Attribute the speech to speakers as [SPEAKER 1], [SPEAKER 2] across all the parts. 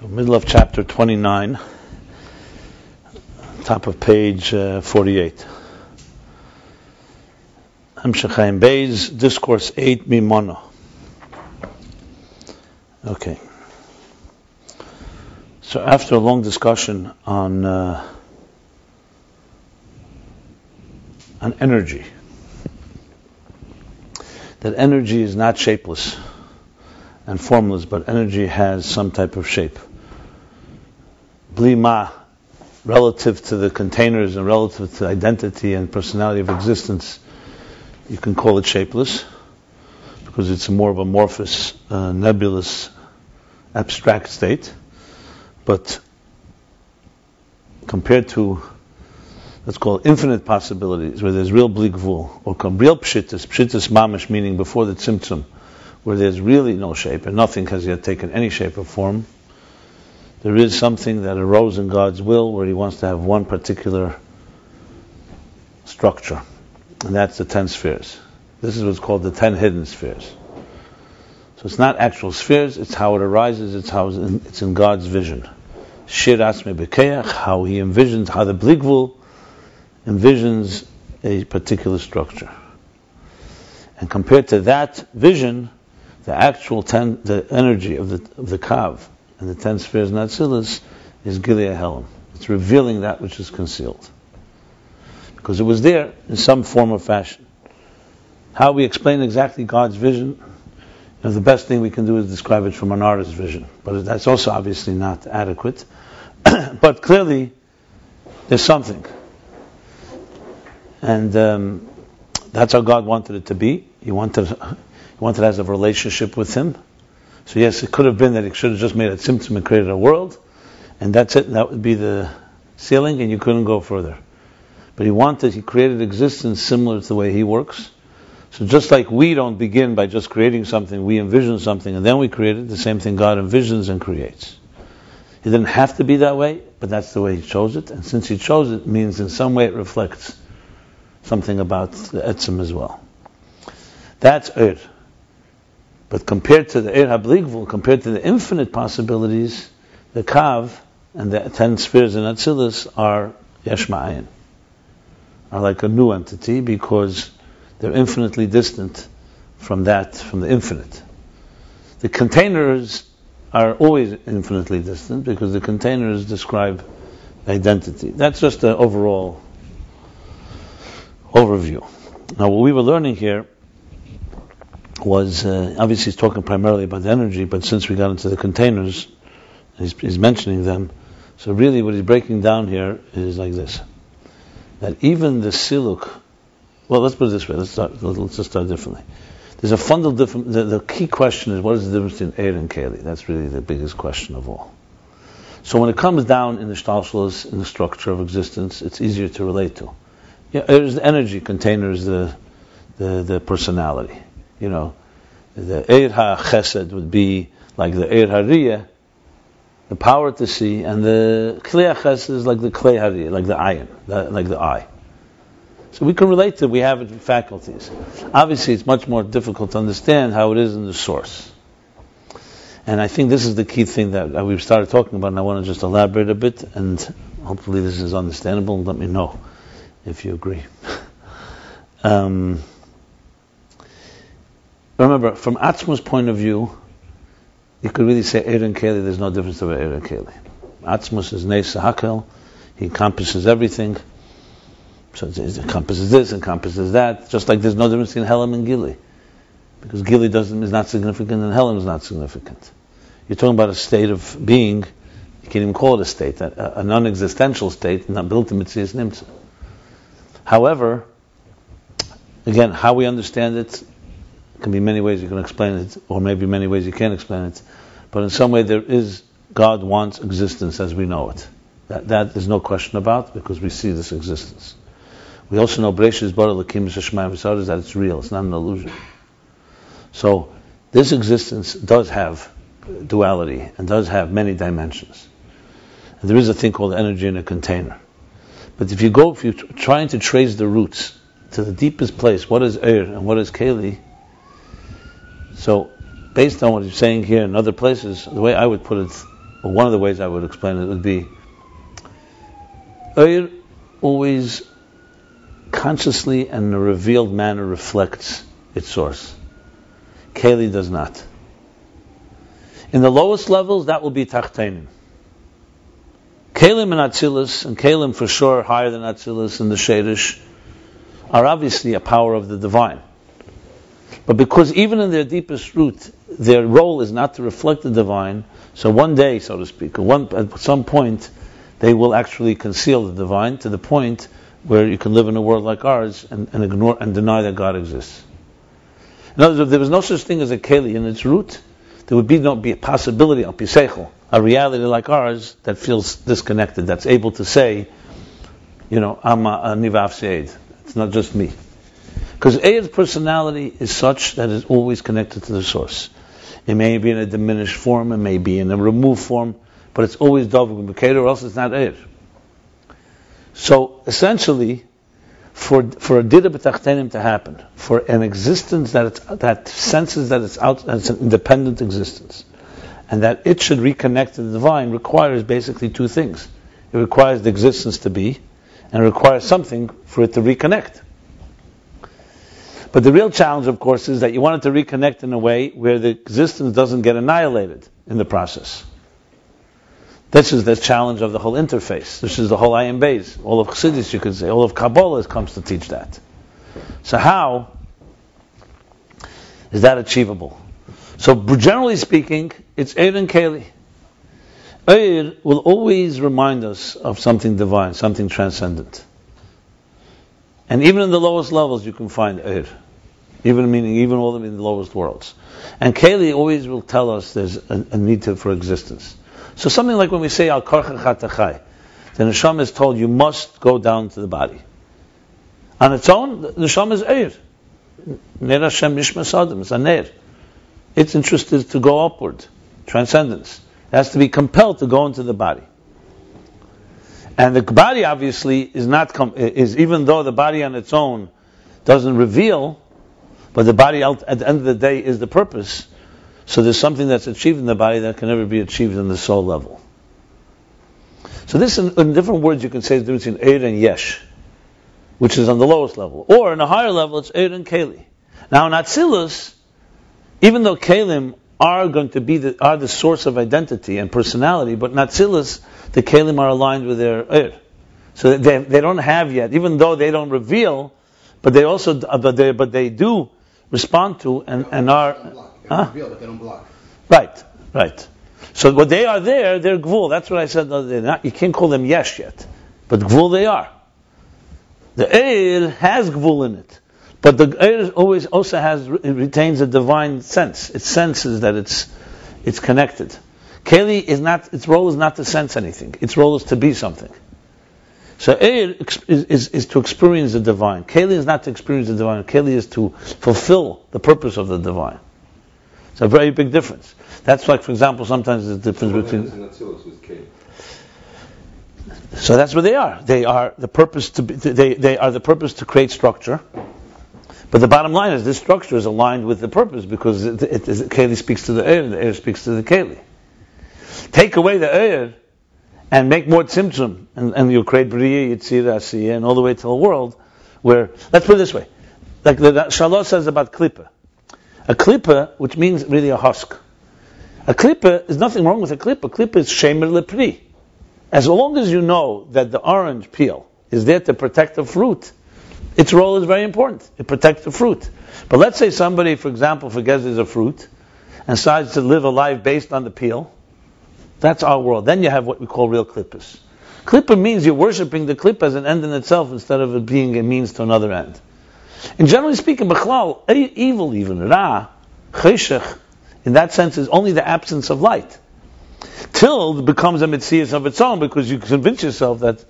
[SPEAKER 1] Middle of chapter 29, top of page 48. Ayin Beis, Discourse 8, Mimono. Okay. So after a long discussion on energy, that energy is not shapeless and formless, but energy has some type of shape. Blima, relative to the containers and relative to identity and personality of existence, you can call it shapeless, because it's more of a amorphous, nebulous, abstract state. But compared to, let's call it infinite possibilities, where there's real levl, or real peshitus mamish, meaning before the tzimtzum, where there's really no shape and nothing has yet taken any shape or form, there is something that arose in God's will where He wants to have one particular structure, and that's the 10 spheres. This is what's called the 10 hidden spheres. So it's not actual spheres, it's how it arises, it's in God's vision. Shir asme bekeach, how He envisions, how the levl envisions a particular structure. And compared to that vision, the actual the energy of the kav and the 10 spheres in Atzilus is yediya helam. It's revealing that which is concealed, because it was there in some form or fashion. How we explain exactly God's vision, the best thing we can do is describe it from an artist's vision, but that's also obviously not adequate. But clearly, there's something, and that's how God wanted it to be. He wanted it as a relationship with Him. So yes, it could have been that He should have just made a tzimtzum and created a world, and that's it, and that would be the ceiling, and you couldn't go further. But He created existence similar to the way He works. So just like we don't begin by just creating something, we envision something, and then we create it, the same thing God envisions and creates. It didn't have to be that way, but that's the way He chose it, and since He chose it, means in some way it reflects something about the etzem as well. That's But compared to the levl, compared to the infinite possibilities, the kav and the 10 spheres in Atzilus are yesh ma'ayin, are like a new entity, because they're infinitely distant from the infinite. The containers are always infinitely distant, because the containers describe identity. That's just the overall overview. Now, what we were learning here was, obviously he's talking primarily about the energy, but since we got into the containers, he's mentioning them. So really what he's breaking down here is like this, that even the siluk, well, let's put it this way, let's just start differently. There's a fundamental difference. The key question is, what is the difference between Eir and Keli? That's really the biggest question of all. So when it comes down in the shapeless, in the structure of existence, it's easier to relate to. Yeah, Eir is the energy, container is the personality. The Eir HaChesed would be like the Eir HaRiyah, the power to see, and the Klei HaChesed is like the Klei HaRiyah, like the Ayin, like the eye. So we can relate to it, we have it in faculties. Obviously it's much more difficult to understand how it is in the source. And I think this is the key thing that we've started talking about, and I want to just elaborate a bit, and hopefully this is understandable, and let me know if you agree. Remember, from Atzma's point of view, you could really say Eir and Keli, there's no difference between Eir and Keli. Atzma is Neis Hakel, He encompasses everything. So it encompasses this, encompasses that, just like there's no difference between Helam and Gili. Because Gili is not significant and Helam is not significant. You're talking about a state of being, you can't even call it a state, a non-existential state, not built to Mitzias Nimtza. However, again, how we understand it can be many ways you can explain it, or maybe many ways you can't explain it. But in some way God wants existence as we know it. That there's no question about, because we see this existence. We also know Bereshis bara Elokim Sheshamayim v'Sa'aretz, that it's real, it's not an illusion. So this existence does have duality and does have many dimensions. And there is a thing called energy in a container. But if you're trying to trace the roots to the deepest place, what is Eir and what is Keli? So based on what he's saying here and other places, the way I would put it or one of the ways I would explain it would be, Oyer always consciously and in a revealed manner reflects its source. Keli does not. In the lowest levels, that will be Tachtenim. Kelim and Atzilus, and Kelim for sure higher than Atzilus and the Shadish, are obviously a power of the divine. But because even in their deepest root, their role is not to reflect the divine, so one day, so to speak, at some point, they will actually conceal the divine to the point where you can live in a world like ours and ignore and deny that God exists. In other words, if there was no such thing as a Keli in its root, there would not be a possibility, a reality like ours that feels disconnected, that's able to say, I'm a Nivav Seid. It's not just me. Because Eid's personality is such that it's always connected to the source. It may be in a diminished form, it may be in a removed form, but it's always Dovug B'Kedah, or else it's not Eid. So essentially, for a Dida B'Tachtenim to happen, for an existence that senses that it's an independent existence, and that it should reconnect to the divine, requires basically two things. It requires the existence to be, and it requires something for it to reconnect. But the real challenge, of course, is that you want it to reconnect in a way where the existence doesn't get annihilated in the process. This is the challenge of the whole interface. This is the whole Ayin Beis. All of Chassidus, you could say, all of Kabbalah comes to teach that. So how is that achievable? So generally speaking, it's Eir and Keli. Eir will always remind us of something divine, something transcendent. And even in the lowest levels, you can find Eir. Even all in the lowest worlds. And Keli always will tell us there's a need for existence. So something like when we say Al Korcha Chatachai, the neshama is told you must go down to the body. On its own, the neshama is Eir. Ner Hashem Nishmas Adam, it's a Ner. Its interest is to go upward, transcendence. It has to be compelled to go into the body. And the body obviously is even though the body on its own doesn't reveal, but the body at the end of the day is the purpose. So there's something that's achieved in the body that can never be achieved in the soul level. So this, in different words, you can say the difference between Eir and Yesh, which is on the lowest level. Or in a higher level, it's Eir and Keli. Now in Atzilus, even though Kelim are going to be the source of identity and personality, but in Atzilus, the Kelim are aligned with their Eir. So they don't have yet, even though they don't reveal, but they also, but they do respond to and are.
[SPEAKER 2] Reveal, but they don't block.
[SPEAKER 1] Right. So what they are they're Gvul. That's what I said the other day. You can't call them Yesh yet, but Gvul they are. The Eir has Gvul in it, but the Eir always also retains a divine sense. It senses that it's connected. Keli is not. Its role is not to sense anything. Its role is to be something. So Eir is to experience the divine. Keli is not to experience the divine. Keli is to fulfill the purpose of the divine. It's a very big difference. That's like, for example, sometimes there's a difference between. So that's what they are. They are the purpose to be, they are the purpose to create structure. But the bottom line is this structure is aligned with the purpose because Keli speaks to the Eir and the Eir speaks to the Keli. Take away the Eir and make more tzimtzum, and you'll create B'riyah, Yitzira, Asiyah, and all the way to the world where, let's put it this way, like the Shalosh says about Klippa. A Klippa, which means really a husk. A Klippa, is nothing wrong with a Klippa. Klippa is shemer lepri. As long as you know that the orange peel is there to protect the fruit, its role is very important. It protects the fruit. But let's say somebody, for example, forgets there's a fruit and decides to live a life based on the peel. That's our world. Then you have what we call real klippas. Klippa means you're worshipping the klippa as an end in itself instead of it being a means to another end. And generally speaking, b'chlal, evil even, ra, cheshech, in that sense is only the absence of light. Till it becomes a mitzias of its own because you convince yourself that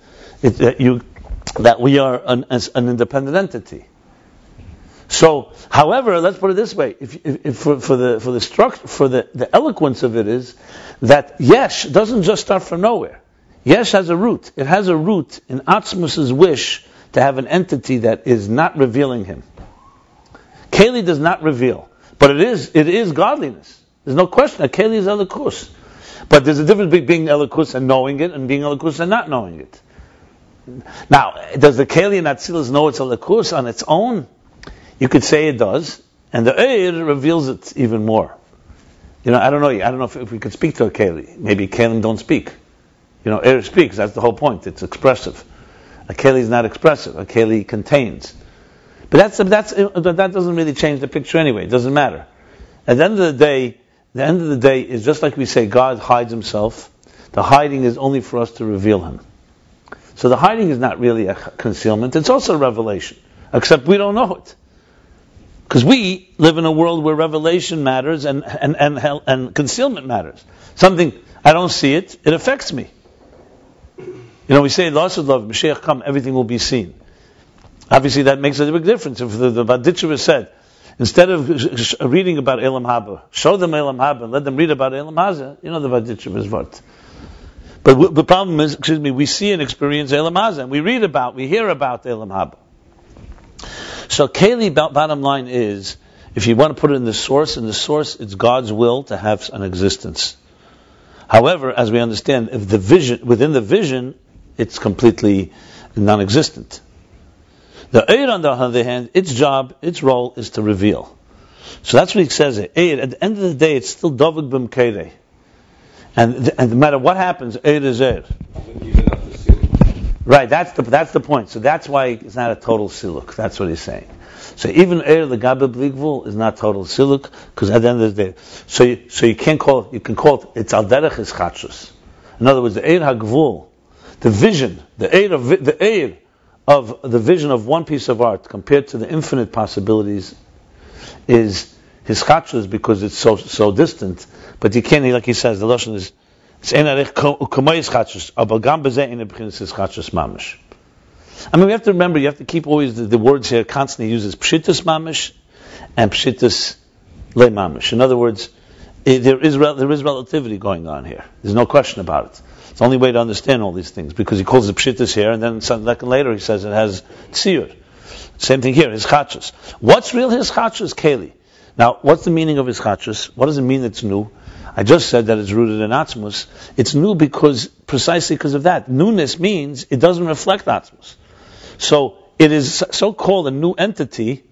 [SPEAKER 1] we are an independent entity. So, however, let's put it this way: if for the structure, for the eloquence of it is that Yesh doesn't just start from nowhere. Yesh has a root. It has a root in Atzmus's wish to have an entity that is not revealing him. Keli does not reveal, but it is godliness. There's no question. A Keli is elikus. But there's a difference between being elikus and knowing it, and being elikus and not knowing it. Now, does the Keli and Atzilus know it's elikus on its own? You could say it does, and the Eir reveals it even more. I don't know if we could speak to a Keli. Maybe Kelim don't speak. Eir speaks, that's the whole point. It's expressive. A Keli is not expressive. A Keli contains. But that doesn't really change the picture anyway. It doesn't matter. At the end of the day is just like we say God hides himself. The hiding is only for us to reveal him. So the hiding is not really a concealment. It's also a revelation. Except we don't know it. Because we live in a world where revelation matters and concealment matters. Something, I don't see it, it affects me. We say, loss of love, Mashiach come, everything will be seen. Obviously that makes a big difference. If the Vaditcher said, instead of reading about Elam Haba, show them Elam Haba, let them read about Elam Haza, the Vaditcher is what. But the problem is, we see and experience Elam Haza, and we hear about Elam Haba. So Keli, bottom line is, if you want to put it in the source, it's God's will to have an existence. However, as we understand, within the vision, it's completely non-existent. The Eir, on the other hand, its job, its role is to reveal. So that's what he says. Eir, at the end of the day, it's still David b'mkeirei. And no matter what happens, Eir is Eir. Right, that's the point. So that's why it's not a total siluk. That's what he's saying. So even Eir l'gabe bli gvul is not total siluk, because at the end of the day, so you can call it, it's al derech ischatshus. In other words, the Eir hagvul, the vision, the Eir of the vision of one piece of art compared to the infinite possibilities is hischatshus, because it's so distant. But you can't, like he says, the lashon is, we have to remember, you have to keep always the words here constantly uses peshitus mamish and peshitus le mamish. In other words, there is relativity going on here. There's no question about it. It's the only way to understand all these things, because he calls it peshitus here, and then some later he says it has tziyur. Same thing here, hischatshus. What's real hischatshus? Keli. Now, what's the meaning of hischatshus? What does it mean it's new? I just said that it's rooted in Atzmus. It's new precisely because of that. Newness means it doesn't reflect Atzmus. So it is so-called a new entity,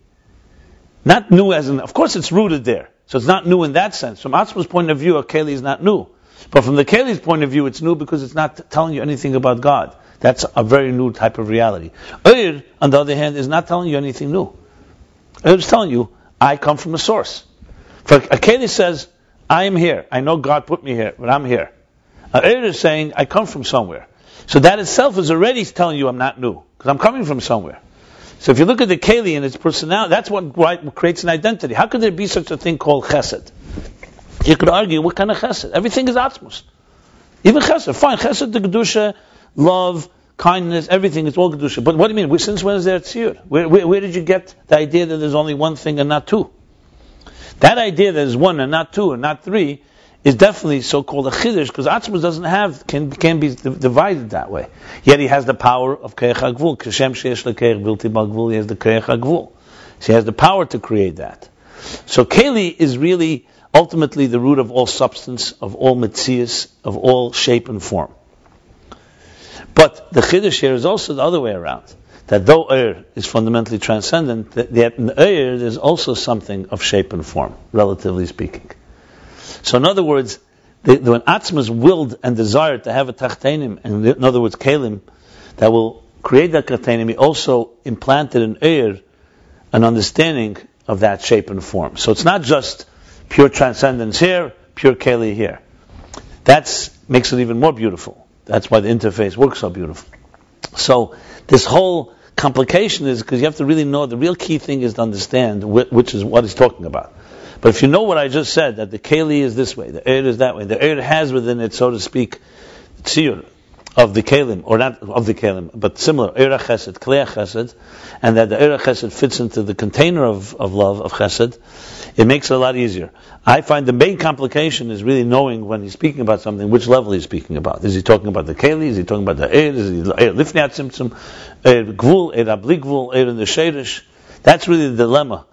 [SPEAKER 1] not new as in, of course it's rooted there. So it's not new in that sense. From Atzmus' point of view, a Keli is not new. But from the Keli's point of view, it's new because it's not telling you anything about God. That's a very new type of reality. Eir, on the other hand, is not telling you anything new. Eir is telling you, I come from a source. For a Keli says, I am here. I know God put me here, but I'm here. Eir is saying, I come from somewhere. So that itself is already telling you I'm not new, because I'm coming from somewhere. So if you look at the Keli and its personality, that's what creates an identity. How could there be such a thing called chesed? You could argue, what kind of chesed? Everything is atzmus. Even chesed, fine. Chesed, the kedusha, love, kindness, everything is all kedusha. But what do you mean? Since when is there tziyur? Where did you get the idea that there's only one thing and not two? That idea that there's one and not two and not three is definitely so-called a chiddush, because Atzmus can be divided that way. Yet he has the power of keich hagvul. Kashem sheyesh lekeich bilti bagvul, he has the keich hagvul. So he has the power to create that. So Keli is really ultimately the root of all substance, of all metzius, of all shape and form. But the chiddush here is also the other way around. That though Eir is fundamentally transcendent, yet in Eir there's also something of shape and form, relatively speaking. So in other words, when Atzmas willed and desired to have a tachtenim, and in other words kelim, that will create that tachtenim, he also implanted in Eir an understanding of that shape and form. So it's not just pure transcendence here, pure keli here. That makes it even more beautiful. That's why the interface works so beautiful. So this whole complication is because you have to really know, the real key thing is to understand which is what he's talking about. But if you know what I just said, that the Keli is this way, the Eir is that way, the Eir has within it, so to speak, tziyur of the Kelim, or not of the Kelim, but similar, Eir HaChesed, Klei HaChesed, and that the Eir HaChesed fits into the container of love, of Chesed, it makes it a lot easier. I find the main complication is really knowing when he's speaking about something, which level he's speaking about. Is he talking about the Keli? Is he talking about the Eir? Is he Eir Lifnei Tzimtzum? Eir Gvul? Eir Abli Gvul? Eir in the Sheirish? That's really the dilemma.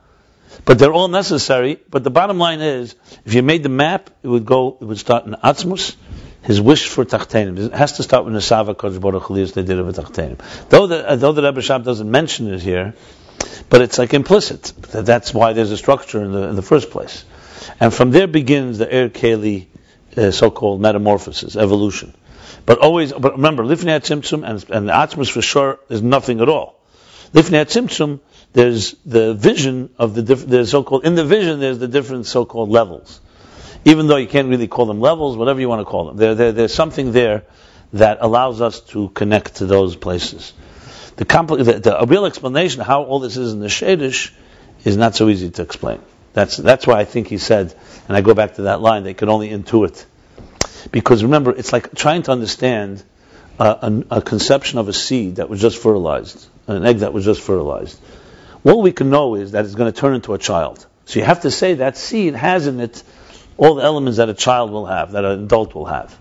[SPEAKER 1] But they're all necessary. But the bottom line is, if you made the map, it would start in Atzmus, his wish for tachtenim. It has to start with Nesava Kodesh Baruch Hu they did it with tachtenim. Though the Rebbe Shab doesn't mention it here, but it's like implicit. That's why there's a structure in the first place. And from there begins the keli, so-called metamorphosis, evolution. But remember, lifnei tzimtzum and the atzmus for sure is nothing at all. Lifnei tzimtzum, there's the vision of there's so-called, in the vision there's the different so-called levels. Even though you can't really call them levels, whatever you want to call them. There's something there that allows us to connect to those places. The real explanation of how all this is in the Shadish is not so easy to explain. That's why I think he said, and I go back to that line, they could only intuit. Because remember, it's like trying to understand a conception of a seed that was just fertilized, an egg that was just fertilized. All we can know is that it's going to turn into a child. So you have to say that seed has in it all the elements that a child will have, that an adult will have.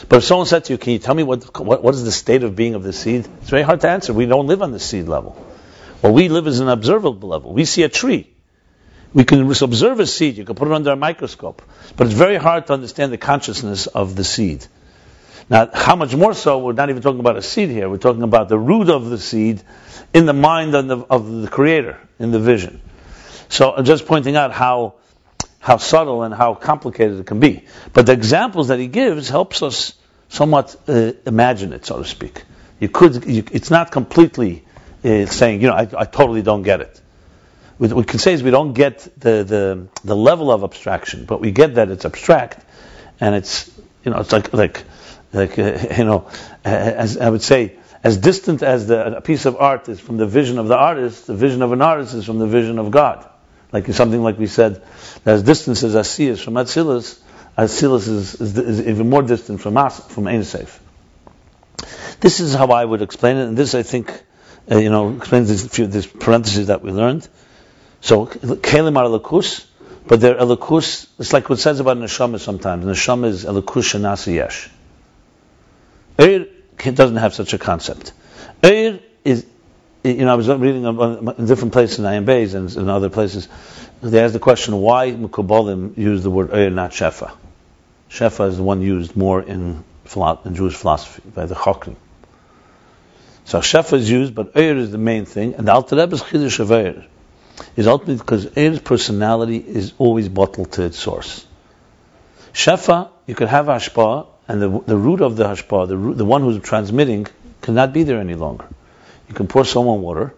[SPEAKER 1] But if someone said to you, can you tell me what is the state of being of the seed? It's very hard to answer. We don't live on the seed level. What we live is an observable level. We see a tree. We can observe a seed. You can put it under a microscope. But it's very hard to understand the consciousness of the seed. Now, how much more so, we're not even talking about a seed here. We're talking about the root of the seed in the mind of the Creator, in the vision. So I'm just pointing out how subtle and how complicated it can be. But the examples that he gives helps us somewhat imagine it, so to speak. It's not completely saying, I totally don't get it. What we can say is we don't get the level of abstraction, but we get that it's abstract, and it's it's like as I would say, as distant as a piece of art is from the vision of the artist, the vision of an artist is from the vision of God. Like something like we said, as distant as Asi is from Atzilus is even more distant from us, from Ein Sof. This is how I would explain it, and this I think explains these parentheses that we learned. So kelim are elokus, but they're elokus. It's like what it says about neshama sometimes. Neshama is elokus shenasi yesh. Doesn't have such a concept. Is, I was reading in different places in Ayin Beis and in other places. They asked the question, why Mekubalim use the word not shefa? Shefa is the one used more in Jewish philosophy by the chakim. So shefa is used, but is the main thing, and the Alter Rebbe's chiddush of is ultimately because Eir's personality is always bottled to its source. Shefa, you could have hashpah, and the root of the hashpah, the one who's transmitting, cannot be there any longer. You can pour someone water,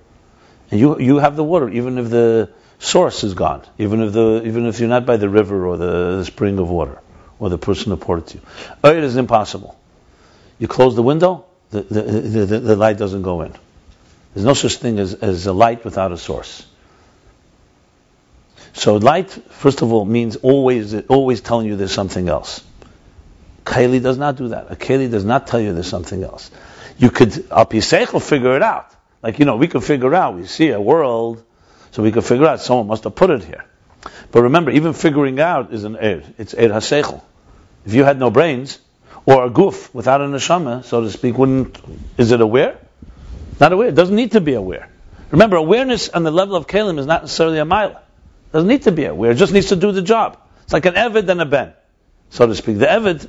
[SPEAKER 1] and you have the water, even if the source is gone, even if you're not by the river or the spring of water, or the person who poured it to you. Eir is impossible. You close the window, the light doesn't go in. There's no such thing as a light without a source. So light, first of all, means always telling you there's something else. Keli does not do that. A Keli does not tell you there's something else. You could, al pi seichel, figure it out. Like, we could figure out, we see a world, so we could figure out someone must have put it here. But remember, even figuring out is an Eir. It's Eir HaSeichel. If you had no brains, or a guf without a neshama, so to speak, is it aware? Not aware. It doesn't need to be aware. Remember, awareness on the level of Kelim is not necessarily a mila. Doesn't need to be aware. It just needs to do the job. It's like an Eved and a Ben, so to speak. The Eved,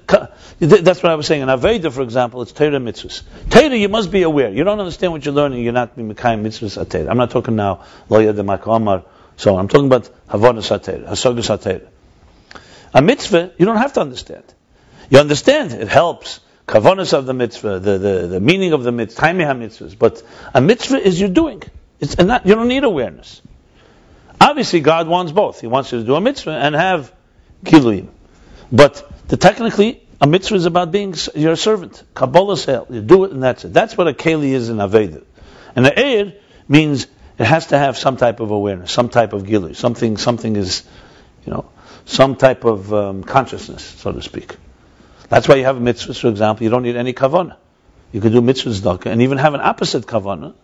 [SPEAKER 1] that's what I was saying. In Aveda, for example, it's Torah mitzvahs. Torah, you must be aware. You don't understand what you're learning, you're not Mekayim mitzvahs at Torah. I'm not talking now, Lo Yedem Amar, so on. I'm talking about Havodas HaTorah, Hasogas HaTorah. A mitzvah, you don't have to understand. You understand, it helps. Kavonas of the mitzvah, the meaning of the mitzvah, Taimei HaMitzvahs. But a mitzvah is you're doing. You don't need awareness. Obviously, God wants both. He wants you to do a mitzvah and have giluyim. But technically, a mitzvah is about being your servant. Kabbalah sale. You do it and that's it. That's what a keli is in Aveda. And the Eir means it has to have some type of awareness, some type of giluy. Something is, some type of consciousness, so to speak. That's why you have mitzvahs, for example. You don't need any kavanah. You can do mitzvahs tzedakah and even have an opposite kavanah.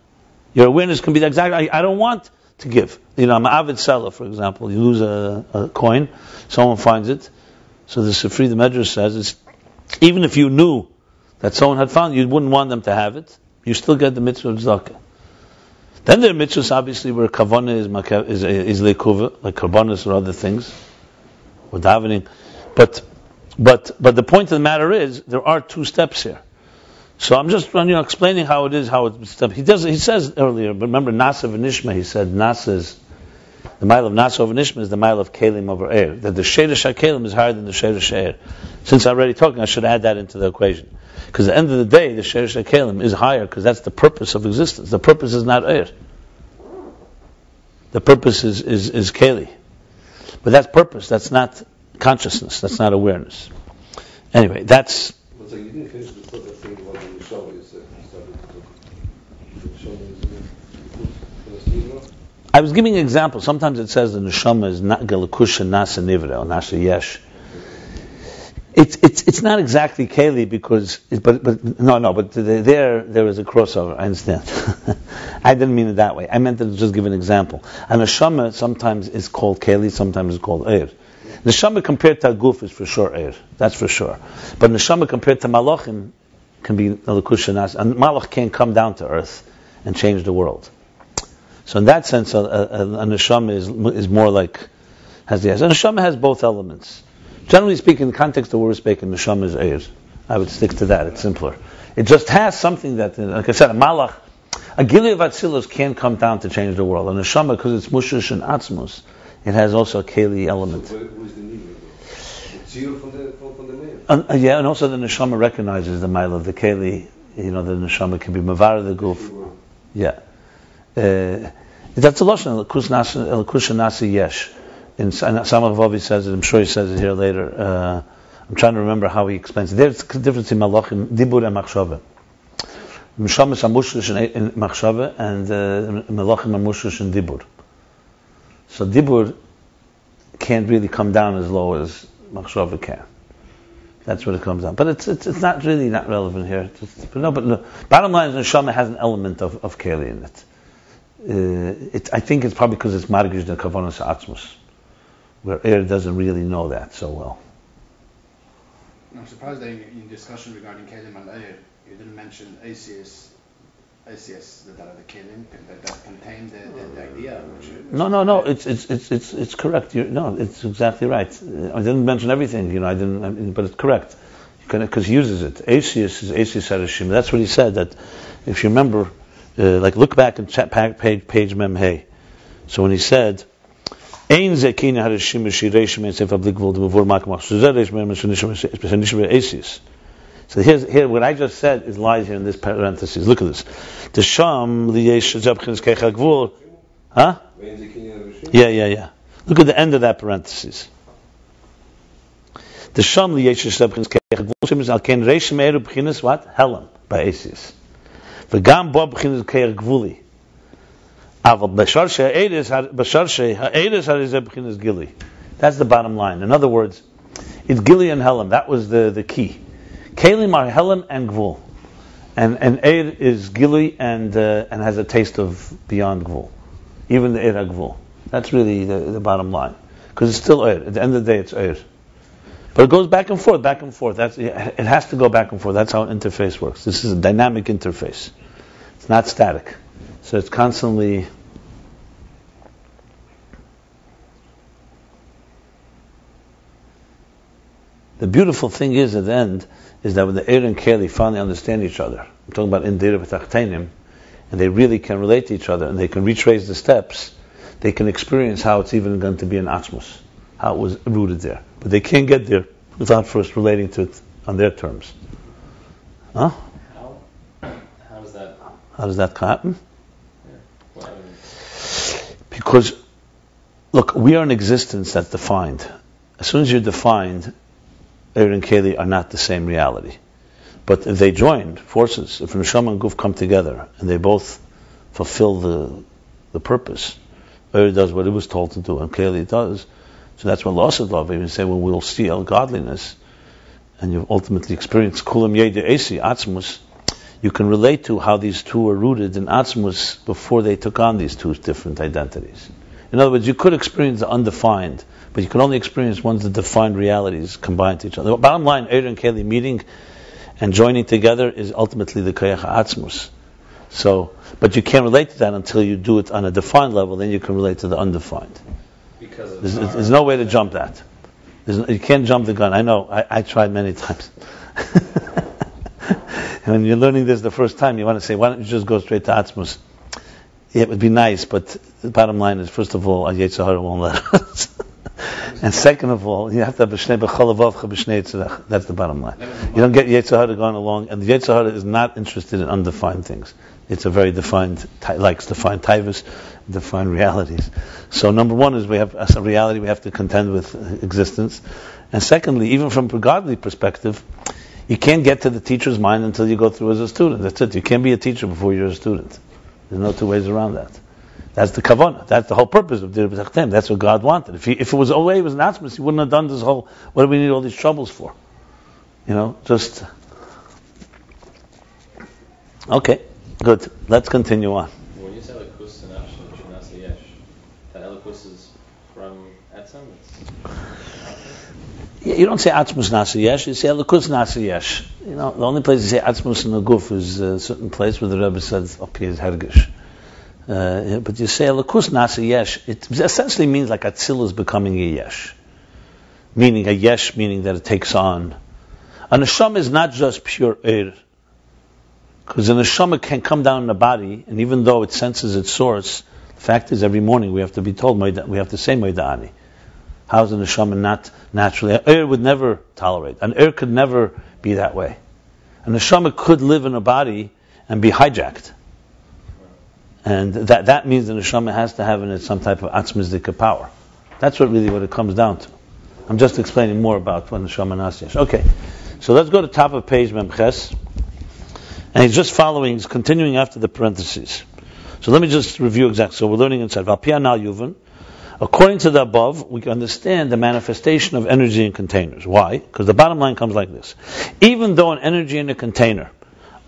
[SPEAKER 1] Your awareness can be the exact. I don't want to give. I'm an avid seller, for example. You lose a coin, someone finds it. So the Sifri, the Medrash says, even if you knew that someone had found it, you wouldn't want them to have it. You still get the mitzvah of tzedakah. Then there are mitzvahs, obviously, where kavanah is lekuva, like karbanos or other things, or davening. But But the point of the matter is, there are two steps here. So I'm just explaining how it is, how it's step. He says earlier, but remember Nasa v'nishma, he said the mile of Nasa over Nishma is the mile of Kelim over air. That the Sheirish HaKelim is higher than the Sheirish Air. Since I'm already talking, I should add that into the equation. Because at the end of the day, the Sheirish HaKelim is higher because that's the purpose of existence. The purpose is not air. The purpose is Keli. But that's purpose, that's not consciousness, that's not awareness. Anyway, that's...
[SPEAKER 3] So you didn't finish the thought thing about the neshama, you said you started to talk. The neshama is
[SPEAKER 1] I was giving an example. Sometimes it says the neshama is not galakusha nasa nivra or nasa yesh. It's not exactly keli because but there is a crossover. I understand. I didn't mean it that way. I meant to just give an example. A neshama sometimes is called keli, sometimes is called air. Neshama compared to a guf is for sure air. That's for sure. But neshama compared to malachim can be galakusha nasa. And malach can't come down to earth and change the world. So in that sense, a neshama is more like has the. A neshama has both elements. Generally speaking, in the context of what we're speaking, neshama is eir. I would stick to that. It's simpler. It just has something that, like I said, a malach, a gili of atzilus can't come down to change the world. A neshama, because it's mushush and atzmus, it has also a keli element.
[SPEAKER 3] So who is the nivra? The tzir from the man.
[SPEAKER 1] And also the neshama recognizes the mile of the keli. The neshama can be mavar the guf. Yeah. That's a lashon elakusha nasi yesh. In Samach Vavi says it. I'm sure he says it here later. I'm trying to remember how he explains it. There's a difference in malachim dibur and machshava. Mishamis amushlish in machshava and malachim amushlish in dibur. So dibur can't really come down as low as machshava can. That's what it comes down. But it's not really not relevant here. But bottom line is neshama has an element of keli in it. I think it's probably because it's margish the kavanas atzmus, where air doesn't really know that so well.
[SPEAKER 2] I'm surprised that in discussion regarding kelim and air, you didn't mention ACS, that are the kelim that contain the yediya.
[SPEAKER 1] No. It's correct. It's exactly right. I didn't mention everything. But it's correct because he uses it. ACS is ACS harashim. That's what he said. That if you remember. Look back at page Mem Hey. So when he said, "Ein zekina harishim shireish men sef ablikvul before makmach zuzeresh men shenishme asis." So here what I just said lies here in this parenthesis. Look at this. The sham liyesh zabchins kechagvul. Huh? Yeah. Look at the end of that parenthesis. The sham liyesh zabchins kechagvul is al ken reish me'eru b'chinas what? Helam by asis. וגם בו בחינת כער גבולי. אבל בשar she'eres הרי זה בחינת גילי. That's the bottom line. In other words, it's gili and helam. That was the key. Kelim are helam and gvul. And eir is gili and has a taste of beyond gvul. Even the eir gvul. That's really the bottom line. Because it's still eir. At the end of the day, it's eir. But it goes back and forth. It has to go back and forth. That's how an interface works. This is a dynamic interface. It's not static. So it's constantly... The beautiful thing is, at the end, is that when the Eir and Keli finally understand each other, I'm talking about Indira B'Tachteinim, and they really can relate to each other, and they can retrace the steps, they can experience how it's even going to be an Atzmus, how it was rooted there. But they can't get there without first relating to it on their terms. Huh? How does that happen?
[SPEAKER 4] Yeah.
[SPEAKER 1] Because, look, we are an existence that's defined. As soon as you're defined, Eir and Keli are not the same reality. But if they join forces, if Neshama and Guf come together, and they both fulfill the purpose, Eir does what it was told to do, and Keli does. So that's what Losid Love even say when we'll see godliness, and you've ultimately experienced Kulam Yediya Esi, Atzmus, you can relate to how these two are rooted in Atzmus before they took on these two different identities. In other words, you could experience the undefined, but you can only experience once the defined realities combine to each other. The bottom line, Eir and Keli meeting and joining together is ultimately the Kayach Atzmus. So, but you can't relate to that until you do it on a defined level, then you can relate to the undefined.
[SPEAKER 4] Because
[SPEAKER 1] there's no way to jump that. You can't jump the gun. I know. I tried many times. When you're learning this the first time, you want to say, why don't you just go straight to Atzmus? Yeah, it would be nice, but the bottom line is, first of all, Yetzer Hara won't let us. And second of all, you have to have b'shnei b'chol avavcha b'shnei tzedach. That's the bottom line. You don't get Yetzer Hara going along, and the Yetzer Hara is not interested in undefined things. It's a very defined, likes defined taivas, defined realities. So number one is we have as a reality we have to contend with existence, and secondly, even from a godly perspective, you can't get to the teacher's mind until you go through as a student. That's it. You can't be a teacher before you're a student. There's no two ways around that. That's the kavanah. That's the whole purpose of dir b'tachtem. That's what God wanted. If it was always an atzmus, He wouldn't have done this whole. What do we need all these troubles for? Just okay. Good. Let's continue on.
[SPEAKER 4] When you say elikus and shnas yesh, that elikus is from etzem.
[SPEAKER 1] You don't say atzmus nasa yesh. You say elikus nasa yesh. The only place you say atzmus in the guf is a certain place where the Rabbi said up here is hergish. But you say elikus nasa yesh. It essentially means like atzilus becoming a yesh, meaning a yesh, meaning that it takes on. A neshama is not just pure air, because a neshama can come down in the body, and even though it senses its source, the fact is every morning we have to be told, we have to say moida'ani. How is a neshama not naturally? An air would never tolerate. An air could never be that way. A neshama could live in a body and be hijacked. And that means the neshama has to have in it some type of atzmizdika power. That's what it comes down to. I'm just explaining more about what neshama nasyesh. Okay, so let's go to top of page Memches. And he's just following, he's continuing after the parentheses. So let me just review exactly. So we're learning inside. According to the above, we can understand the manifestation of energy in containers. Why? Because the bottom line comes like this. Even though an energy and a container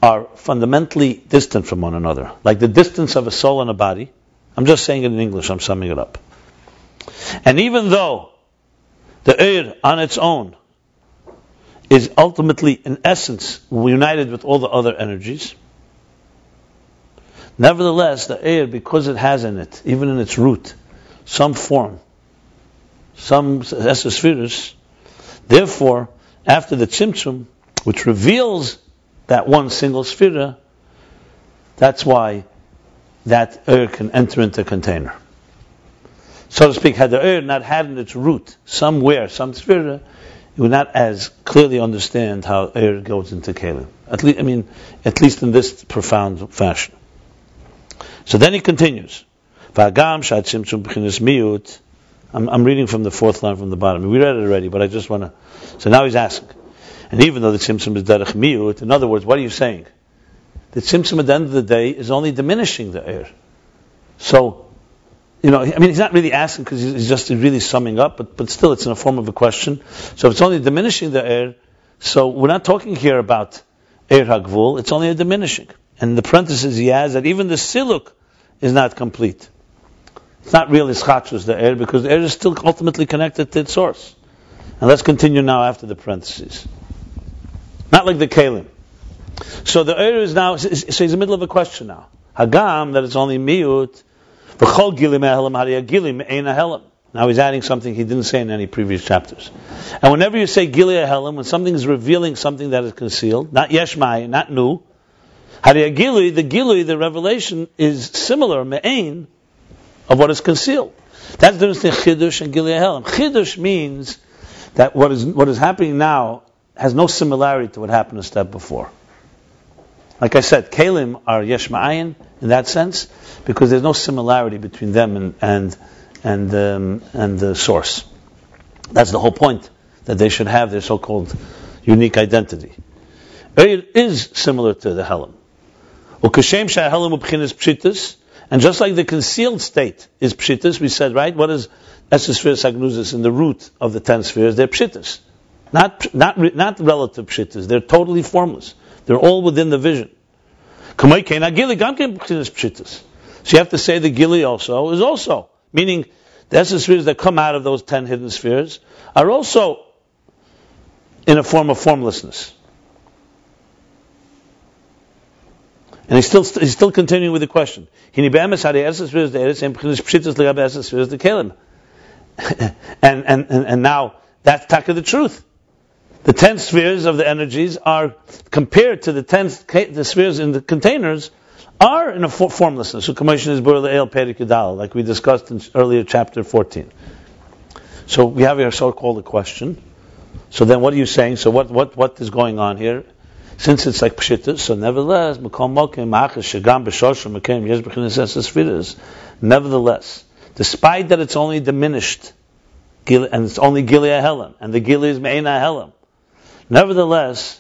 [SPEAKER 1] are fundamentally distant from one another, like the distance of a soul and a body, I'm just saying it in English, I'm summing it up. And even though the air on its own is ultimately, in essence, united with all the other energies, nevertheless, the air, because it has in it, even in its root, some form, some spheres, therefore, after the tzimtzum, which reveals that one single sphere, that's why that air can enter into a container. So to speak, had the air not had in its root somewhere, some sphere, you would not as clearly understand how air goes into kelim. At least in this profound fashion. So then he continues. I'm reading from the fourth line from the bottom. We read it already, but I just want to. So now he's asking. And even though the tzimtzum is derech miyut, in other words, what are you saying? The tzimtzum at the end of the day is only diminishing the air. So, he's not really asking because he's just really summing up, but still it's in a form of a question. So if it's only diminishing the air, so we're not talking here about air hagvul, it's only a diminishing. And the parenthesis he has that even the siluk is not complete. It's not really schachus, the air, because the air is still ultimately connected to its source. And let's continue now after the parentheses. Not like the kelim. So the air is now, so he's in the middle of a question now. Hagam, that it's only miyut, v'chol gilim ehelim hariyah gilim ein ahelim. Now he's adding something he didn't say in any previous chapters. And whenever you say gili ahelim, when something is revealing something that is concealed, not yeshmai, not new, hariyah gili, the revelation is similar, me'ein, of what is concealed. That's the difference between chidush and gili ahelim. Chidush means that what is happening now has no similarity to what happened a step before. Like I said, kelim are yesh ma'ayin in that sense because there's no similarity between them and the source. That's the whole point, that they should have their so-called unique identity. It is similar to the helim. Ukashem she'helim ubchinas peshitus, and just like the concealed state is peshitus, we said, right? What is Esespheres Agnuzis in the root of the 10 spheres? They're peshitus. Not relative peshitus. They're totally formless. They're all within the vision. So you have to say the gili also is also. Meaning, the Esespheres that come out of those 10 hidden spheres are also in a form of formlessness. And he's still continuing with the question. And now That's taka the truth. The 10 spheres of the energies are, compared to the spheres in the containers, are in a formlessness. Like we discussed in earlier chapter 14. So we have here so-called a question. So then what are you saying? So what is going on here? Since it's like peshitus, so nevertheless, despite that it's only diminished, and it's only Gilead Helam, and the Gilead is Me'ena Helam, nevertheless,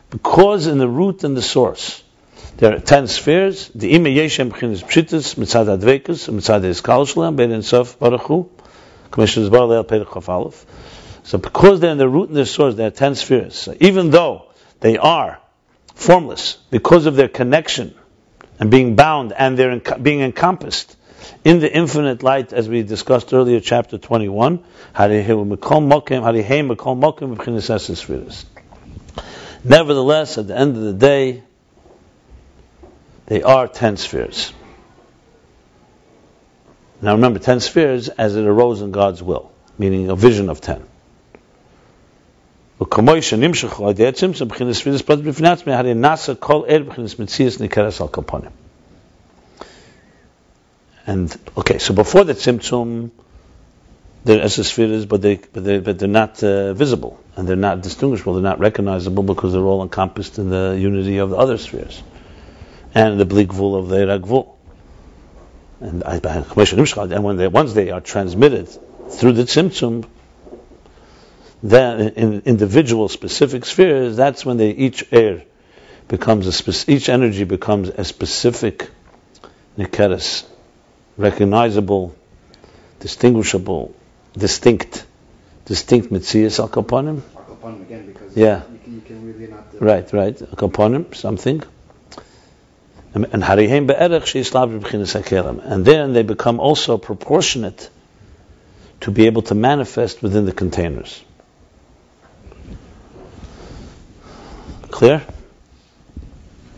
[SPEAKER 1] because in the root and the source, there are 10 spheres, the Ime Yeshem B'chinas peshitus, Mitzad Advekus, Mitzad Eskal Shalem, Bein Sof Baruch Hu, Commissioners Bar Leil Perich Chaf Aleph. So because they're in the root and the source, there are 10 spheres. So even though they are formless, because of their connection and being bound and they're being encompassed in the infinite light, as we discussed earlier, chapter 21, nevertheless, at the end of the day, they are 10 spheres. Now remember, 10 spheres as it arose in God's will, meaning a vision of 10. And okay, so before the tzimtzum, they're spheres, but they're not visible, and they're not distinguishable, they're not recognizable, because they're all encompassed in the unity of the other spheres, and the bligvul of the ragvul. And once they are transmitted through the tzimtzum, then in individual specific spheres, that's when each energy becomes a specific nikeres, recognizable, distinguishable, distinct mitzias al kaponim.
[SPEAKER 2] Al kaponim again, because
[SPEAKER 1] you
[SPEAKER 2] can really not.
[SPEAKER 1] Right, al kaponim, something. And harihem be'erech she'islav b'chinas hakelim, and then they become also proportionate to be able to manifest within the containers. Clear?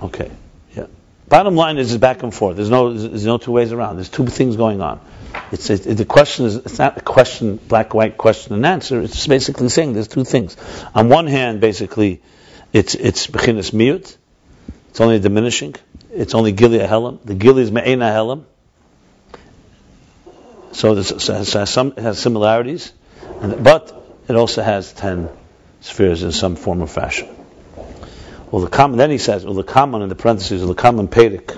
[SPEAKER 1] Okay. Yeah. Bottom line is back and forth. There's no two ways around. There's two things going on. The question is, it's not a question, black white question and answer. It's basically saying there's two things. On one hand, basically, it's bechinas miut. It's only diminishing. It's only Gilead Helam. The Gilead is Me'ena Helam. So it has similarities, but it also has 10 spheres in some form or fashion. Well, then he says, the common in the parentheses, the common Perek,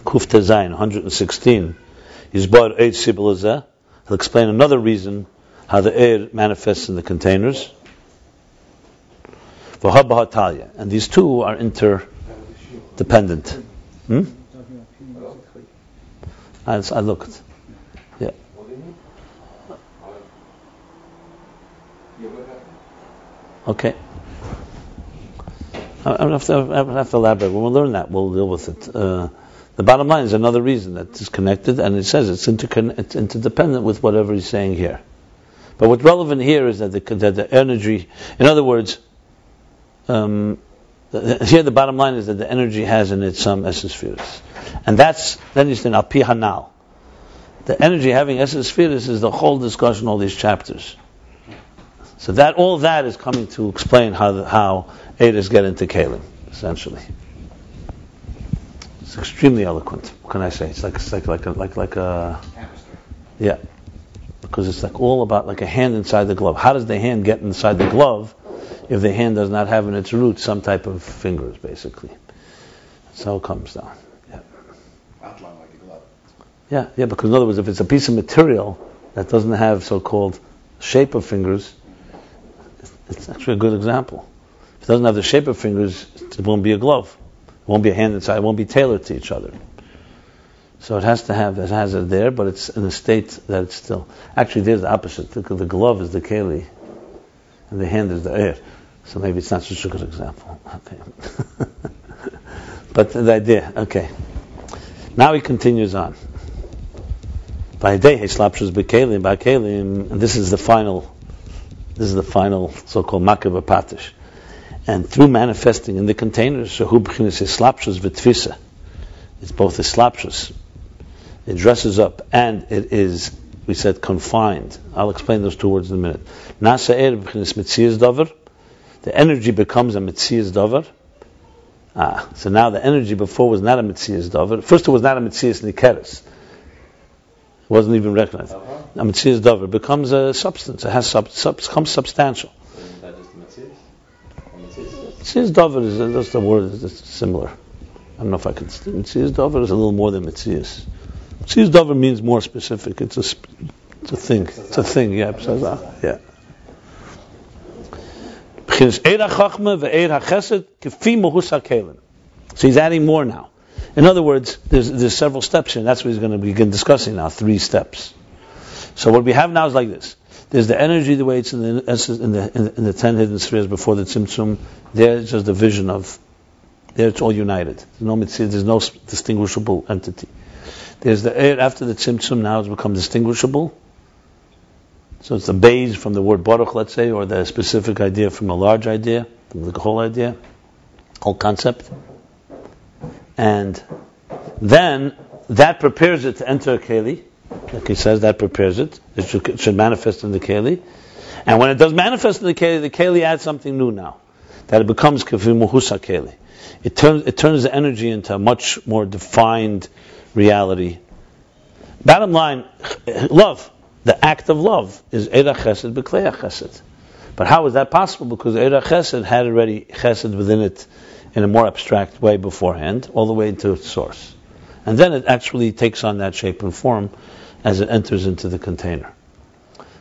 [SPEAKER 1] Kuf Tezayin, 116, is bar Eid Sibelazeh. He'll explain another reason how the air manifests in the containers. And these two are interdependent. I looked. Yeah. Okay. I have to elaborate. When we learn that, we'll deal with it. The bottom line is another reason that it's connected, and it says it's interdependent with whatever he's saying here. But what's relevant here is that the energy, in other words, here the bottom line is that the energy has in it some essence spheres. And that's, then you say, al pi hanal. The energy having essence spheres is the whole discussion, all these chapters. So all that is coming to explain how Eidos get into Kalim, essentially. It's extremely eloquent. What can I say? It's like a yeah, because it's like all about like a hand inside the glove. How does the hand get inside the glove if the hand does not have in its root some type of fingers, basically? That's how it comes down. Yeah.
[SPEAKER 2] Outline like a glove.
[SPEAKER 1] Yeah, because in other words, if it's a piece of material that doesn't have so-called shape of fingers, it's actually a good example. If it doesn't have the shape of fingers, it won't be a glove. It won't be a hand inside. It won't be tailored to each other. So it has it there, but it's in a state that it's still. Actually, there's the opposite. The glove is the keli, and the hand is the air. So maybe it's not such a good example. Okay. But the idea, okay. Now he continues on. By day, he slapshus b'kelim, by kelim, and this is the final so-called makah b'patish. And through manifesting in the containers, shehu b'chinas slapshus v'tfisa. It's both a slapshus. It dresses up, and it is we said confined. I'll explain those two words in a minute. Nasa er b'chinas mitzias davar. The energy becomes a mitzias davar. So now the energy before was not a mitzias davar. First it was not a mitzias nikeres. It wasn't even recognized. A mitzias davar becomes a substance. It has becomes substantial.
[SPEAKER 4] Isn't that just
[SPEAKER 1] Mitzias davar is just a word that's similar. I don't know if I can. Mitzias davar is a little more than mitzias. Mitzias davar means more specific. It's a thing. It's a thing. Yeah. Yeah. So he's adding more now. In other words, there's several steps here. And that's what he's going to begin discussing now. 3 steps. So what we have now is like this. There's the energy, the way it's in the 10 hidden spheres before the tzimtzum. There's just the vision of. There it's all united. There's no distinguishable entity. There's the air after the tzimtzum. Now it's become distinguishable. So it's the Beis from the word baruch, let's say, or the specific idea from a large idea, from the whole idea, whole concept. And then that prepares it to enter a keli. Like he says, that prepares it. It should manifest in the keli. And when it does manifest in the keli adds something new now. That it becomes kefimuhusa keli. It turns the energy into a much more defined reality. Bottom line, love. The act of love is Eira Chesed B'Klei Chesed. But how is that possible? Because Eira Chesed had already Chesed within it in a more abstract way beforehand, all the way to its source. And then it actually takes on that shape and form as it enters into the container.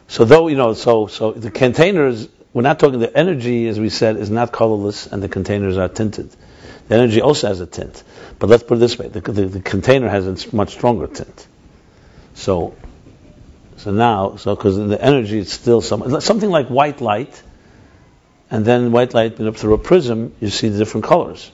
[SPEAKER 1] So though, so the containers, we're not talking, the energy, as we said, is not colorless and the containers are tinted. The energy also has a tint. But let's put it this way, the container has a much stronger tint. So because the energy is still something like white light, and then white light through a prism, you see the different colors.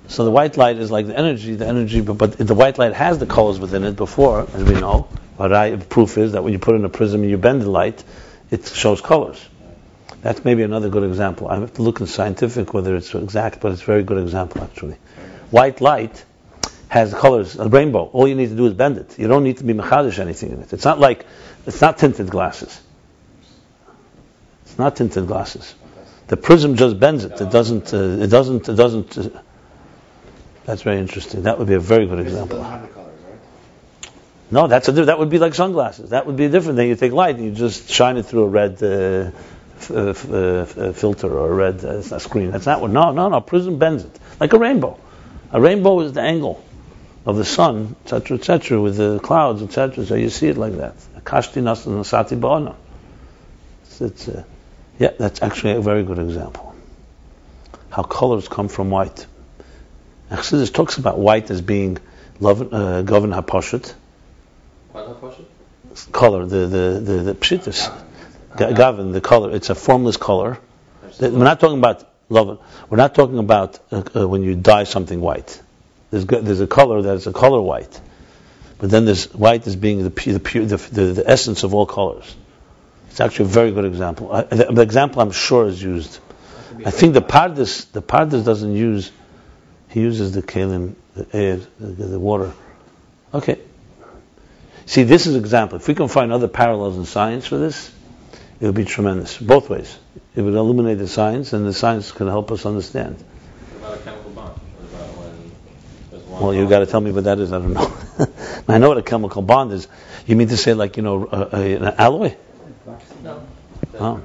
[SPEAKER 1] So the white light is like the energy, but the white light has the colors within it before, as we know. The proof is that when you put in a prism and you bend the light, it shows colors. That's maybe another good example. I have to look in scientific whether it's exact, but it's a very good example actually. White light has colors, a rainbow. All you need to do is bend it. You don't need to be mechadish anything in it. It's not tinted glasses. It's not tinted glasses. The prism just bends it. It doesn't. That's very interesting. That would be a very good example. No, that would be like sunglasses. That would be a different thing. You take light and you just shine it through a red filter or a red screen. That's not what. No. Prism bends it like a rainbow. A rainbow is the angle of the sun, etc., with the clouds, etc. So you see it like that. That's actually a very good example. How colors come from white. Chassidus talks about white as being govern hapashut.
[SPEAKER 4] What hapashut?
[SPEAKER 1] Color, the peshitus. Govern the color. It's a formless color. We're not talking about love. We're not talking about when you dye something white. There's a color that is a color white, but then this white is being the essence of all colors. It's actually a very good example. The example I'm sure is used. I think the Pardes doesn't use. He uses the kelim, the air, the water. Okay. See, this is an example. If we can find other parallels in science for this, it would be tremendous. Both ways. It would illuminate the science, and the science can help us understand.
[SPEAKER 4] What about a chemical bond? What about when there's one?
[SPEAKER 1] Well, you've got to tell me what that is. I don't know. I know what a chemical bond is. You mean to say, like, an alloy?
[SPEAKER 4] No.
[SPEAKER 1] Oh.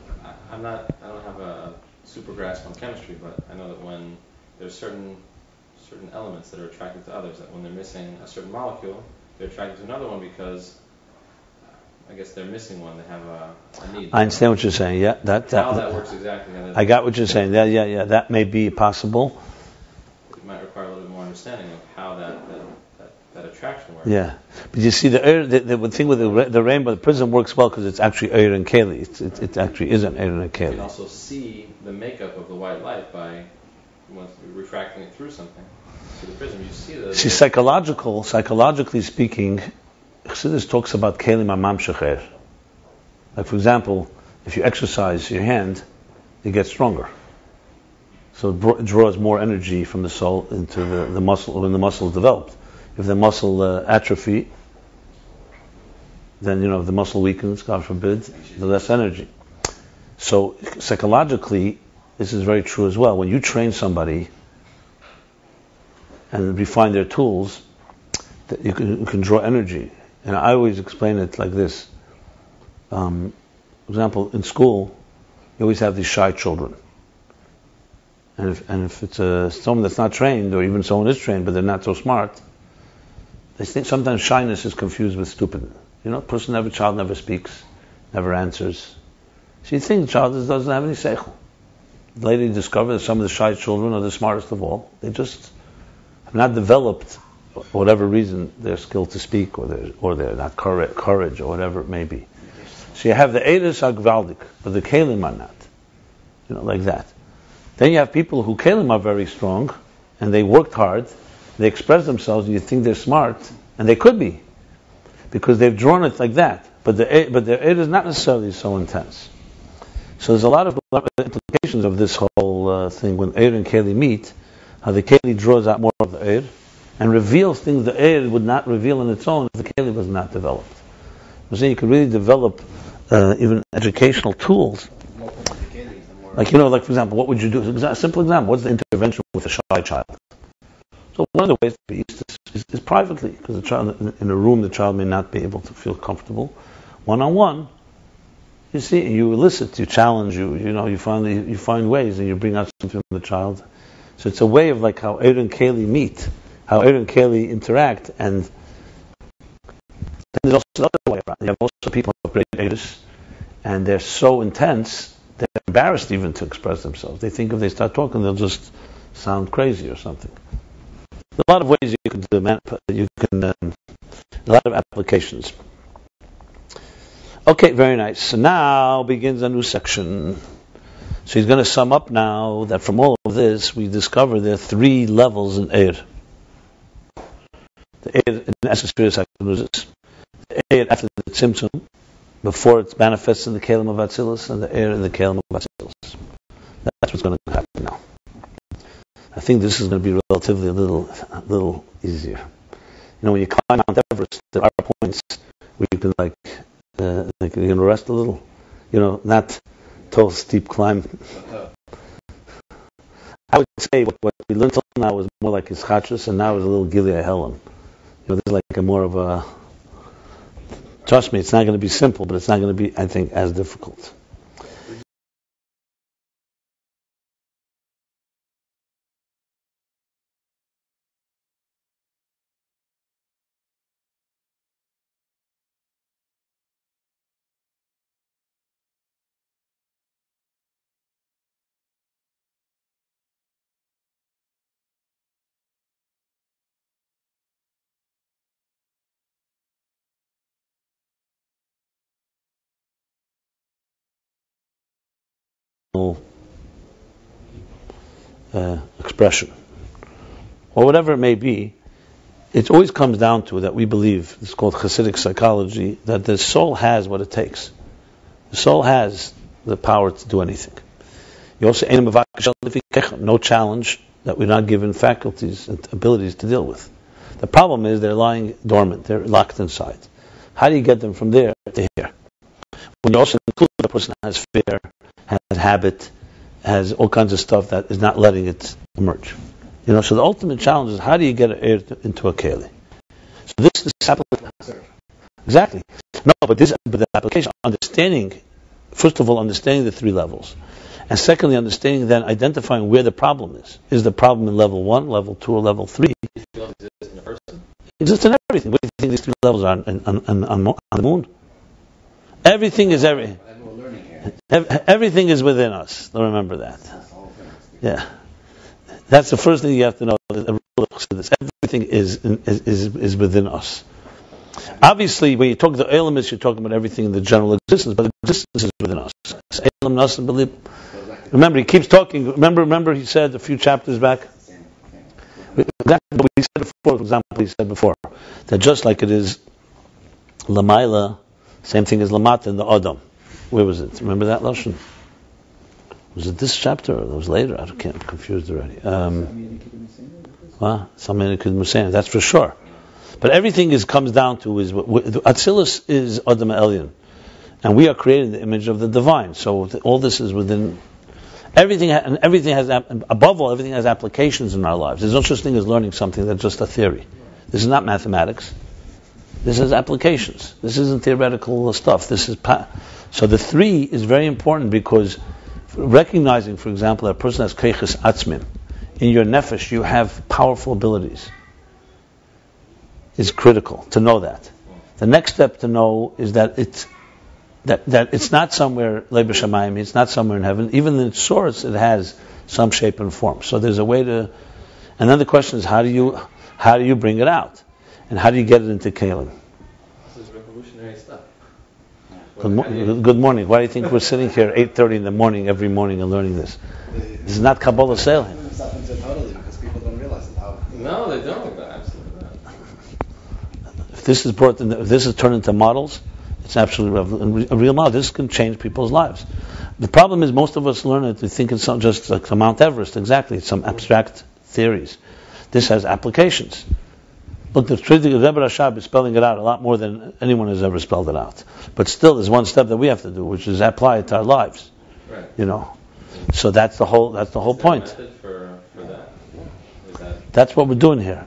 [SPEAKER 4] I don't have a super grasp on chemistry, but I know that when there's certain elements that are attracted to others, that when they're missing a certain molecule, they're attracted to another one because I guess they're missing one. They have a need.
[SPEAKER 1] I understand what you're saying. Yeah,
[SPEAKER 4] how that works exactly.
[SPEAKER 1] I got what you're saying. Yeah. That may be possible.
[SPEAKER 4] It might require a little bit more understanding of how that attraction works.
[SPEAKER 1] Yeah, but you see, the thing with the rainbow, the prism works well because it's actually air and keli. It actually isn't air and keli.
[SPEAKER 4] You can also see the makeup of the white light by refracting it through something. Through the prism, you see psychologically speaking, Chassidus talks about kelim amamshecher. Like, for example, if you exercise your hand, it gets stronger. So it draws more energy from the soul into the muscle when the muscle is developed. If the muscle atrophy,
[SPEAKER 1] then if the muscle weakens, God forbid, the less energy. So psychologically, this is very true as well. When you train somebody and refine their tools, that you can draw energy. And I always explain it like this. For example, in school, you always have these shy children. And if it's someone that's not trained, or even someone is trained but they're not so smart, they think sometimes shyness is confused with stupid. Child never speaks, never answers. So you think the child doesn't have any seichel. Later you discover that some of the shy children are the smartest of all. They just have not developed, for whatever reason, their skill to speak, or they're not courage, or whatever it may be. So you have the Eres Agvaldik, but the Kelim are not. Like that. Then you have people who Kelim are very strong, and they worked hard, they express themselves, and you think they're smart, and they could be, because they've drawn it like that. But their Eid is not necessarily so intense. So there's a lot of implications of this whole thing when Eid and Keli meet, how the Keli draws out more of the Eid, and reveals things the Eid would not reveal on its own if the Keli was not developed. I'm saying you could really develop even educational tools. Like for example, what would you do? A simple example, what's the intervention with a shy child? So one of the ways to be used is privately, because the child, in a room, the child may not be able to feel comfortable. One-on-one, you see, you elicit, you challenge, you find ways, and you bring out something from the child. So it's a way of like how Eid and Keli meet, how Eid and Keli interact, and then there's also the other way around. You have also people who have great Eidus, and they're so intense, they're embarrassed even to express themselves. They think if they start talking, they'll just sound crazy or something. There's a lot of ways you can a lot of applications. Okay, very nice. So now begins a new section. So he's going to sum up now that from all of this, we discover there are 3 levels in Eir. The Eir in essence, the Eir after the tzimtzum, before it manifests in the Kelim of Atzilus, and the Eir in the Kelim of Atzilus. That's what's going to happen now. I think this is going to be relatively a little easier. When you climb Mount Everest, there are points where you can you can rest a little. Not tall, steep climb. I would say what we learned till now was more like Ischachus, and now is a little Gilead Helen. This is like a more of a. Trust me, it's not going to be simple, but it's not going to be, I think, as difficult. Expression, or whatever it may be, it always comes down to that we believe, it's called Hasidic psychology, that the soul has what it takes. The soul has the power to do anything. You also no challenge that we're not given faculties and abilities to deal with. The problem is they're lying dormant, they're locked inside. How do you get them from there to here? When you also include the person has fear, has habit, has all kinds of stuff that is not letting it emerge. So the ultimate challenge is how do you get an air into a keli? So this is exactly. No, but the application, first of all, understanding the 3 levels. And secondly, understanding then identifying where the problem is. Is the problem in level 1, level 2, or level 3?
[SPEAKER 4] It exists in a person?
[SPEAKER 1] It exists in everything. What do you think these 3 levels are on the moon? Everything is everything is within us. Don't remember that. Yeah, that's the first thing you have to know. Everything is within us. Obviously, when you talk to elements, you're talking about everything in the general existence, but existence is within us. Remember, he keeps talking. Remember, he said a few chapters back. Exactly what he said before. For example, he said before that just like it is Lamaila, same thing as Lamata in the Adam. Where was it? Remember that lashon? Was it this chapter or it was later? I'm confused already. That's for sure. But everything comes down to is Atzilus is Adam Elyon, and we are created in the image of the divine. So all this is within everything, and everything has above all, everything has applications in our lives. There's no such thing as learning something that's just a theory. This is not mathematics. This is applications. This isn't theoretical stuff. This is so the three is very important, because recognizing, for example, that a person has keiches atzmim in your nefesh, you have powerful abilities. Is critical to know that. The next step to know is that it's not somewhere leib shamayim, it's not somewhere in heaven. Even in its source, it has some shape and form. So there's a way to. And then the question is, how do you bring it out, and how do you get it into kelim?
[SPEAKER 4] This is revolutionary stuff.
[SPEAKER 1] Good morning. Why do you think we're sitting here 8:30 in the morning every morning and learning this? This is not Kabbalah Sailing.
[SPEAKER 2] It's happened so totally because people don't realize it. How?
[SPEAKER 4] No, they don't. Absolutely not.
[SPEAKER 1] If this is if this is turned into models, it's absolutely a real model. This can change people's lives. The problem is most of us learn it. We think it's just like Mount Everest. Exactly, it's some abstract theories. This has applications. Look, the Rebbe Rashab is spelling it out a lot more than anyone has ever spelled it out. But still, there's one step that we have to do, which is apply it to our lives.
[SPEAKER 4] Right.
[SPEAKER 1] You know, so that's the whole point.
[SPEAKER 4] Is there a method for that? Is that
[SPEAKER 1] That's what we're doing here.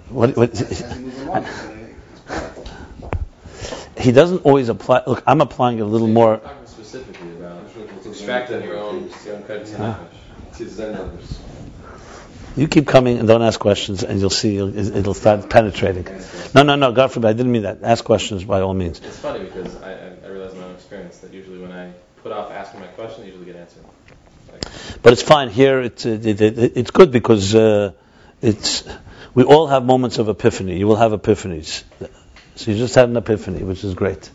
[SPEAKER 1] He doesn't always apply. Look, I'm applying it a little more.
[SPEAKER 4] talking specifically about extracting your own nefesh?
[SPEAKER 1] You keep coming and don't ask questions, and you'll see it'll start penetrating. No, God forbid, I didn't mean that. Ask questions by all means.
[SPEAKER 4] It's funny because I realize in my own experience that usually when I put off asking my question, I usually get answered.
[SPEAKER 1] But it's fine here. It's good because we all have moments of epiphany. You will have epiphanies. So you just had an epiphany, which is great.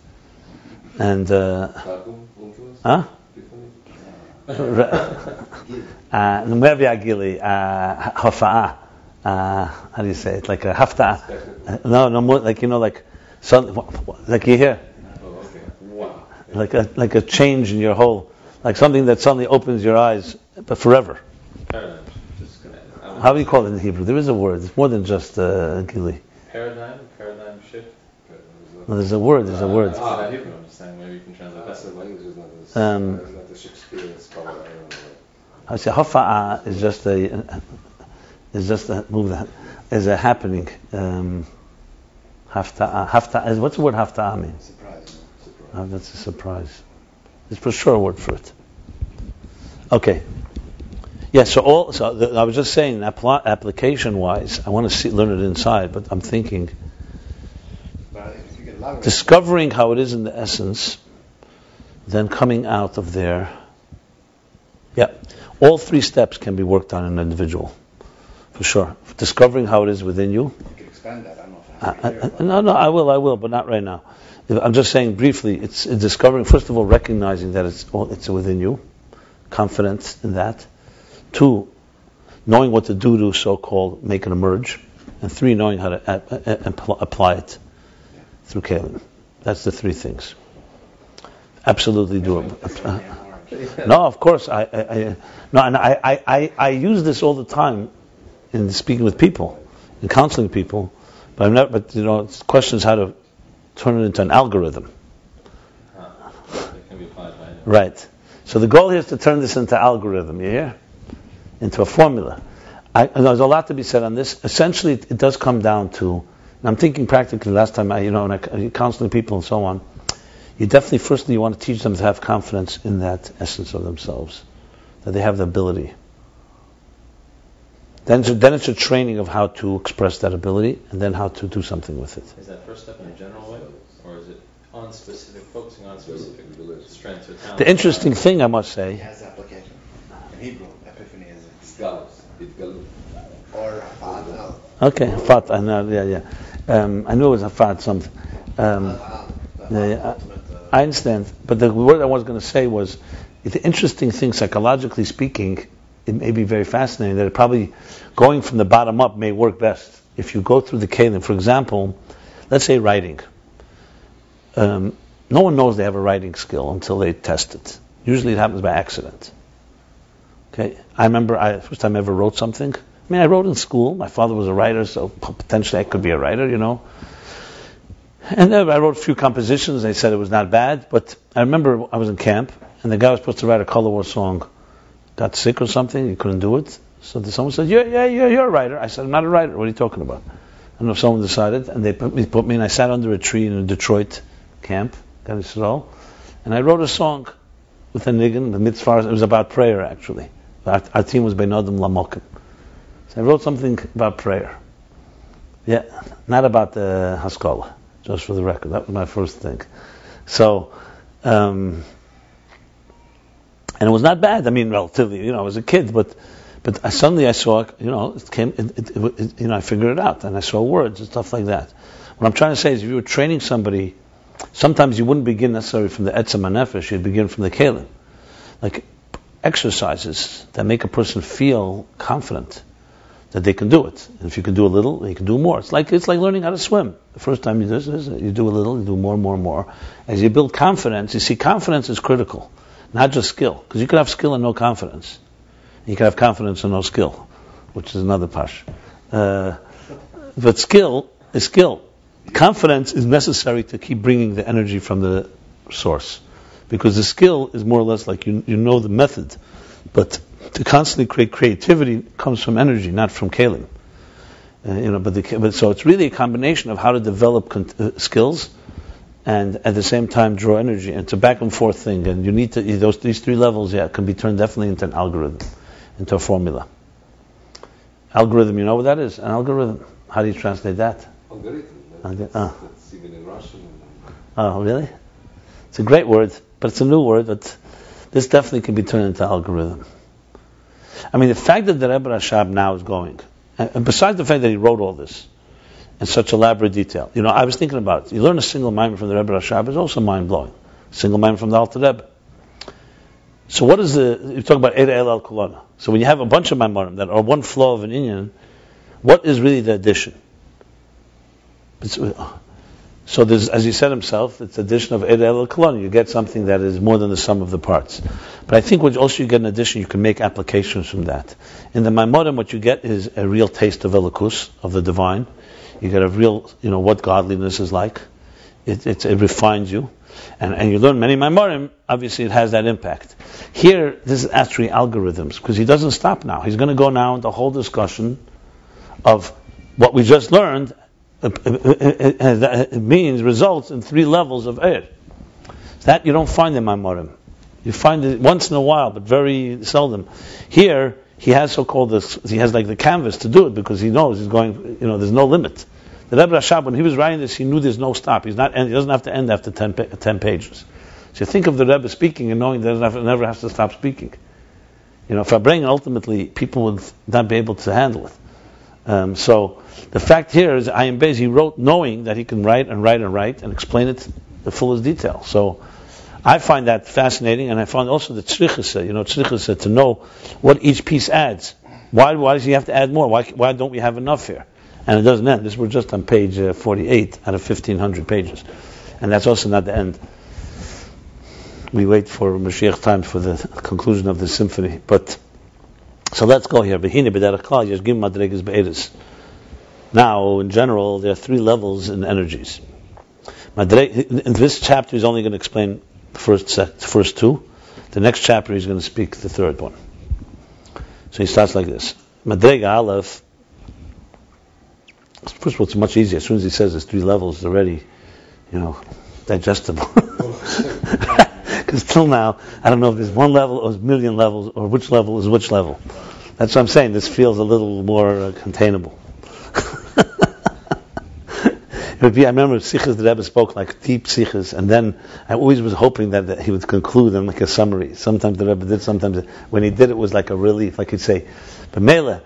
[SPEAKER 1] And huh? How do you say it? Like a hafta? No more. Like like you hear, like a change in your whole, like something that suddenly opens your eyes, but forever.
[SPEAKER 4] Paradigm.
[SPEAKER 1] How do you call it in Hebrew? There is a word. It's more than just gili.
[SPEAKER 4] Paradigm shift.
[SPEAKER 1] No, there's a word.
[SPEAKER 4] Hebrew. I'm just saying maybe you can translate that.
[SPEAKER 3] The language is not the Shakespearean scholar.
[SPEAKER 1] I say hafa'a is just a move that is a happening. Hafta'a is, what's the word hafta'a mean?
[SPEAKER 2] Surprise.
[SPEAKER 1] Oh, that's a surprise. There's for sure a word for it. Okay. Yeah. I was just saying, application wise, I want to learn it inside, but I'm thinking discovering how it is in the essence, then coming out of there. Yeah. All three steps can be worked on in an individual, for sure. Discovering how it is within you.
[SPEAKER 2] You can expand that. I don't know if
[SPEAKER 1] No, I will, but not right now. I'm just saying briefly. It's discovering, first of all, recognizing that it's within you, confidence in that. 2, knowing what to do to so-called make it emerge, and 3, knowing how to apply it through kelim. That's the 3 things. Absolutely do it. No, of course. I use this all the time in speaking with people, in counseling people. But I'm not. But it's questions how to turn it into an algorithm.
[SPEAKER 4] It can be applied by anyone.
[SPEAKER 1] Right. So the goal here is to turn this into algorithm. You hear? Into a formula. There's a lot to be said on this. Essentially, it does come down to. And I'm thinking practically. Last time when I counseling people and so on. You definitely, firstly, you want to teach them to have confidence in that essence of themselves, that they have the ability. Then it's a training of how to express that ability, and then how to do something with it.
[SPEAKER 4] Is that first step in a general way, or is it focusing on specific strengths or talents?
[SPEAKER 1] The interesting thing, I must say,
[SPEAKER 2] it has application. In Hebrew, epiphany is
[SPEAKER 3] Itgalus.
[SPEAKER 2] or fa'at.
[SPEAKER 1] okay, fat, I know, yeah. I knew it was a fat something. I understand, but the word I was going to say was, the interesting thing, psychologically speaking, it may be very fascinating that it probably going from the bottom up may work best if you go through the kelim. For example, let's say writing. No one knows they have a writing skill until they test it. Usually it happens by accident. Okay, I remember first time I ever wrote something. I wrote in school. My father was a writer, so potentially I could be a writer, And I wrote a few compositions. They said it was not bad, but I remember I was in camp, and the guy was supposed to write a color war song. Got sick or something, he couldn't do it. So someone said, you're a writer. I said, I'm not a writer. What are you talking about? I don't know if someone decided, and they put me, and I sat under a tree in a Detroit camp, and I wrote a song with a niggin, the mitzvah. It was about prayer, actually. Our team was Ben Adam Lamokim. So I wrote something about prayer. Yeah, not about the Haskalah, just for the record. That was my first thing. So, and it was not bad. I mean, relatively, I was a kid, but suddenly I saw, it came, I figured it out, and I saw words and stuff like that. What I'm trying to say is, if you were training somebody, sometimes you wouldn't begin necessarily from the etzem hanefesh, you'd begin from the kelim. Like exercises that make a person feel confident that they can do it. And if you can do a little, you can do more. It's like learning how to swim. The first time you do this, you do a little, you do more and more and more. As you build confidence, you see, confidence is critical, not just skill. Because you could have skill and no confidence. You can have confidence and no skill, which is another pash. But skill is skill. Confidence is necessary to keep bringing the energy from the source. Because the skill is more or less like you know the method. But to constantly create creativity comes from energy, not from kelim. But so it's really a combination of how to develop skills and at the same time draw energy. And it's a back and forth thing. And you need to, these three levels, can be turned definitely into an algorithm, into a formula. Algorithm, you know what that is? An algorithm. How do you translate that?
[SPEAKER 3] Algorithm. That's even in Russian.
[SPEAKER 1] Oh, really? It's a great word, but it's a new word, but this definitely can be turned into algorithm. I mean, the fact that the Rebbe Rashab now is going, and besides the fact that he wrote all this in such elaborate detail, I was thinking about it. You learn a single mind from the Rebbe Rashab is also mind-blowing. Single mind from the Alter Rebbe. So what is you talk about Eira El Al Kulana. So when you have a bunch of Maimorim that are one flow of an inyan, what is really the addition? So there's, as he said himself, it's addition of Eira El Al Kulana. You get something that is more than the sum of the parts. But I think what also you get in addition, you can make applications from that. In the Maimorim, what you get is a real taste of Elokus, of the divine. You get a real, what godliness is like. It refines you. And you learn many Maimorim, obviously it has that impact. Here, this is actually algorithms, because he doesn't stop now. He's going to go now into a whole discussion of what we just learned. It means results in three levels of Eir. That you don't find in Maimorim. You find it once in a while, but very seldom. Here, he has he has like the canvas to do it, because he knows he's going, there's no limit. The Rebbe Rashab, when he was writing this, he knew there's no stop. He doesn't have to end after 10 pages. So think of the Rebbe speaking and knowing that he never has to stop speaking. For brain, ultimately, people would not be able to handle it. So the fact here is, Ayin Beis, he wrote knowing that he can write and explain it in fullest detail. So I find that fascinating, and I find also the tzrichasa, to know what each piece adds. Why does he have to add more? Why don't we have enough here? And it doesn't end. We're just on page 48 out of 1,500 pages. And that's also not the end. We wait for Mashiach time for the conclusion of the symphony. But so let's go here. Now, in general, there are three levels in energies. In this chapter, he's only going to explain the first two. The next chapter, he's going to speak the third one. So he starts like this. Madrega Aleph. First of all, it's much easier. As soon as he says there's three levels, it's already, digestible. Because till now, I don't know if there's one level or a million levels, or which level is which level. That's what I'm saying. This feels a little more containable. I remember Sichas, the Rebbe spoke like deep Sichas, and then I always was hoping that he would conclude in like a summary. Sometimes the Rebbe did, sometimes when he did it was like a relief. I could say, but Mele,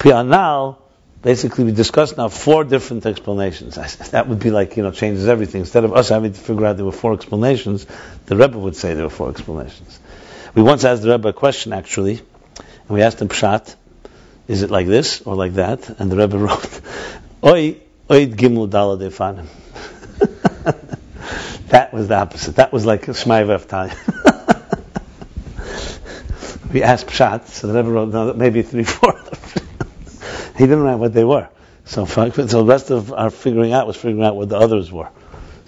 [SPEAKER 1] now, basically we discussed now 4 different explanations. That would be like, changes everything. Instead of us having to figure out there were 4 explanations, the Rebbe would say there were 4 explanations. We once asked the Rebbe a question actually, and we asked him Pshat, is it like this or like that? And the Rebbe wrote, Oid Gimel Dala Defanim. That was the opposite. That was like Shmai V'Avtai. We asked Pshat, so the Rebbe wrote, no, maybe 3/4. He didn't write what they were. So the rest of our figuring out was figuring out what the others were.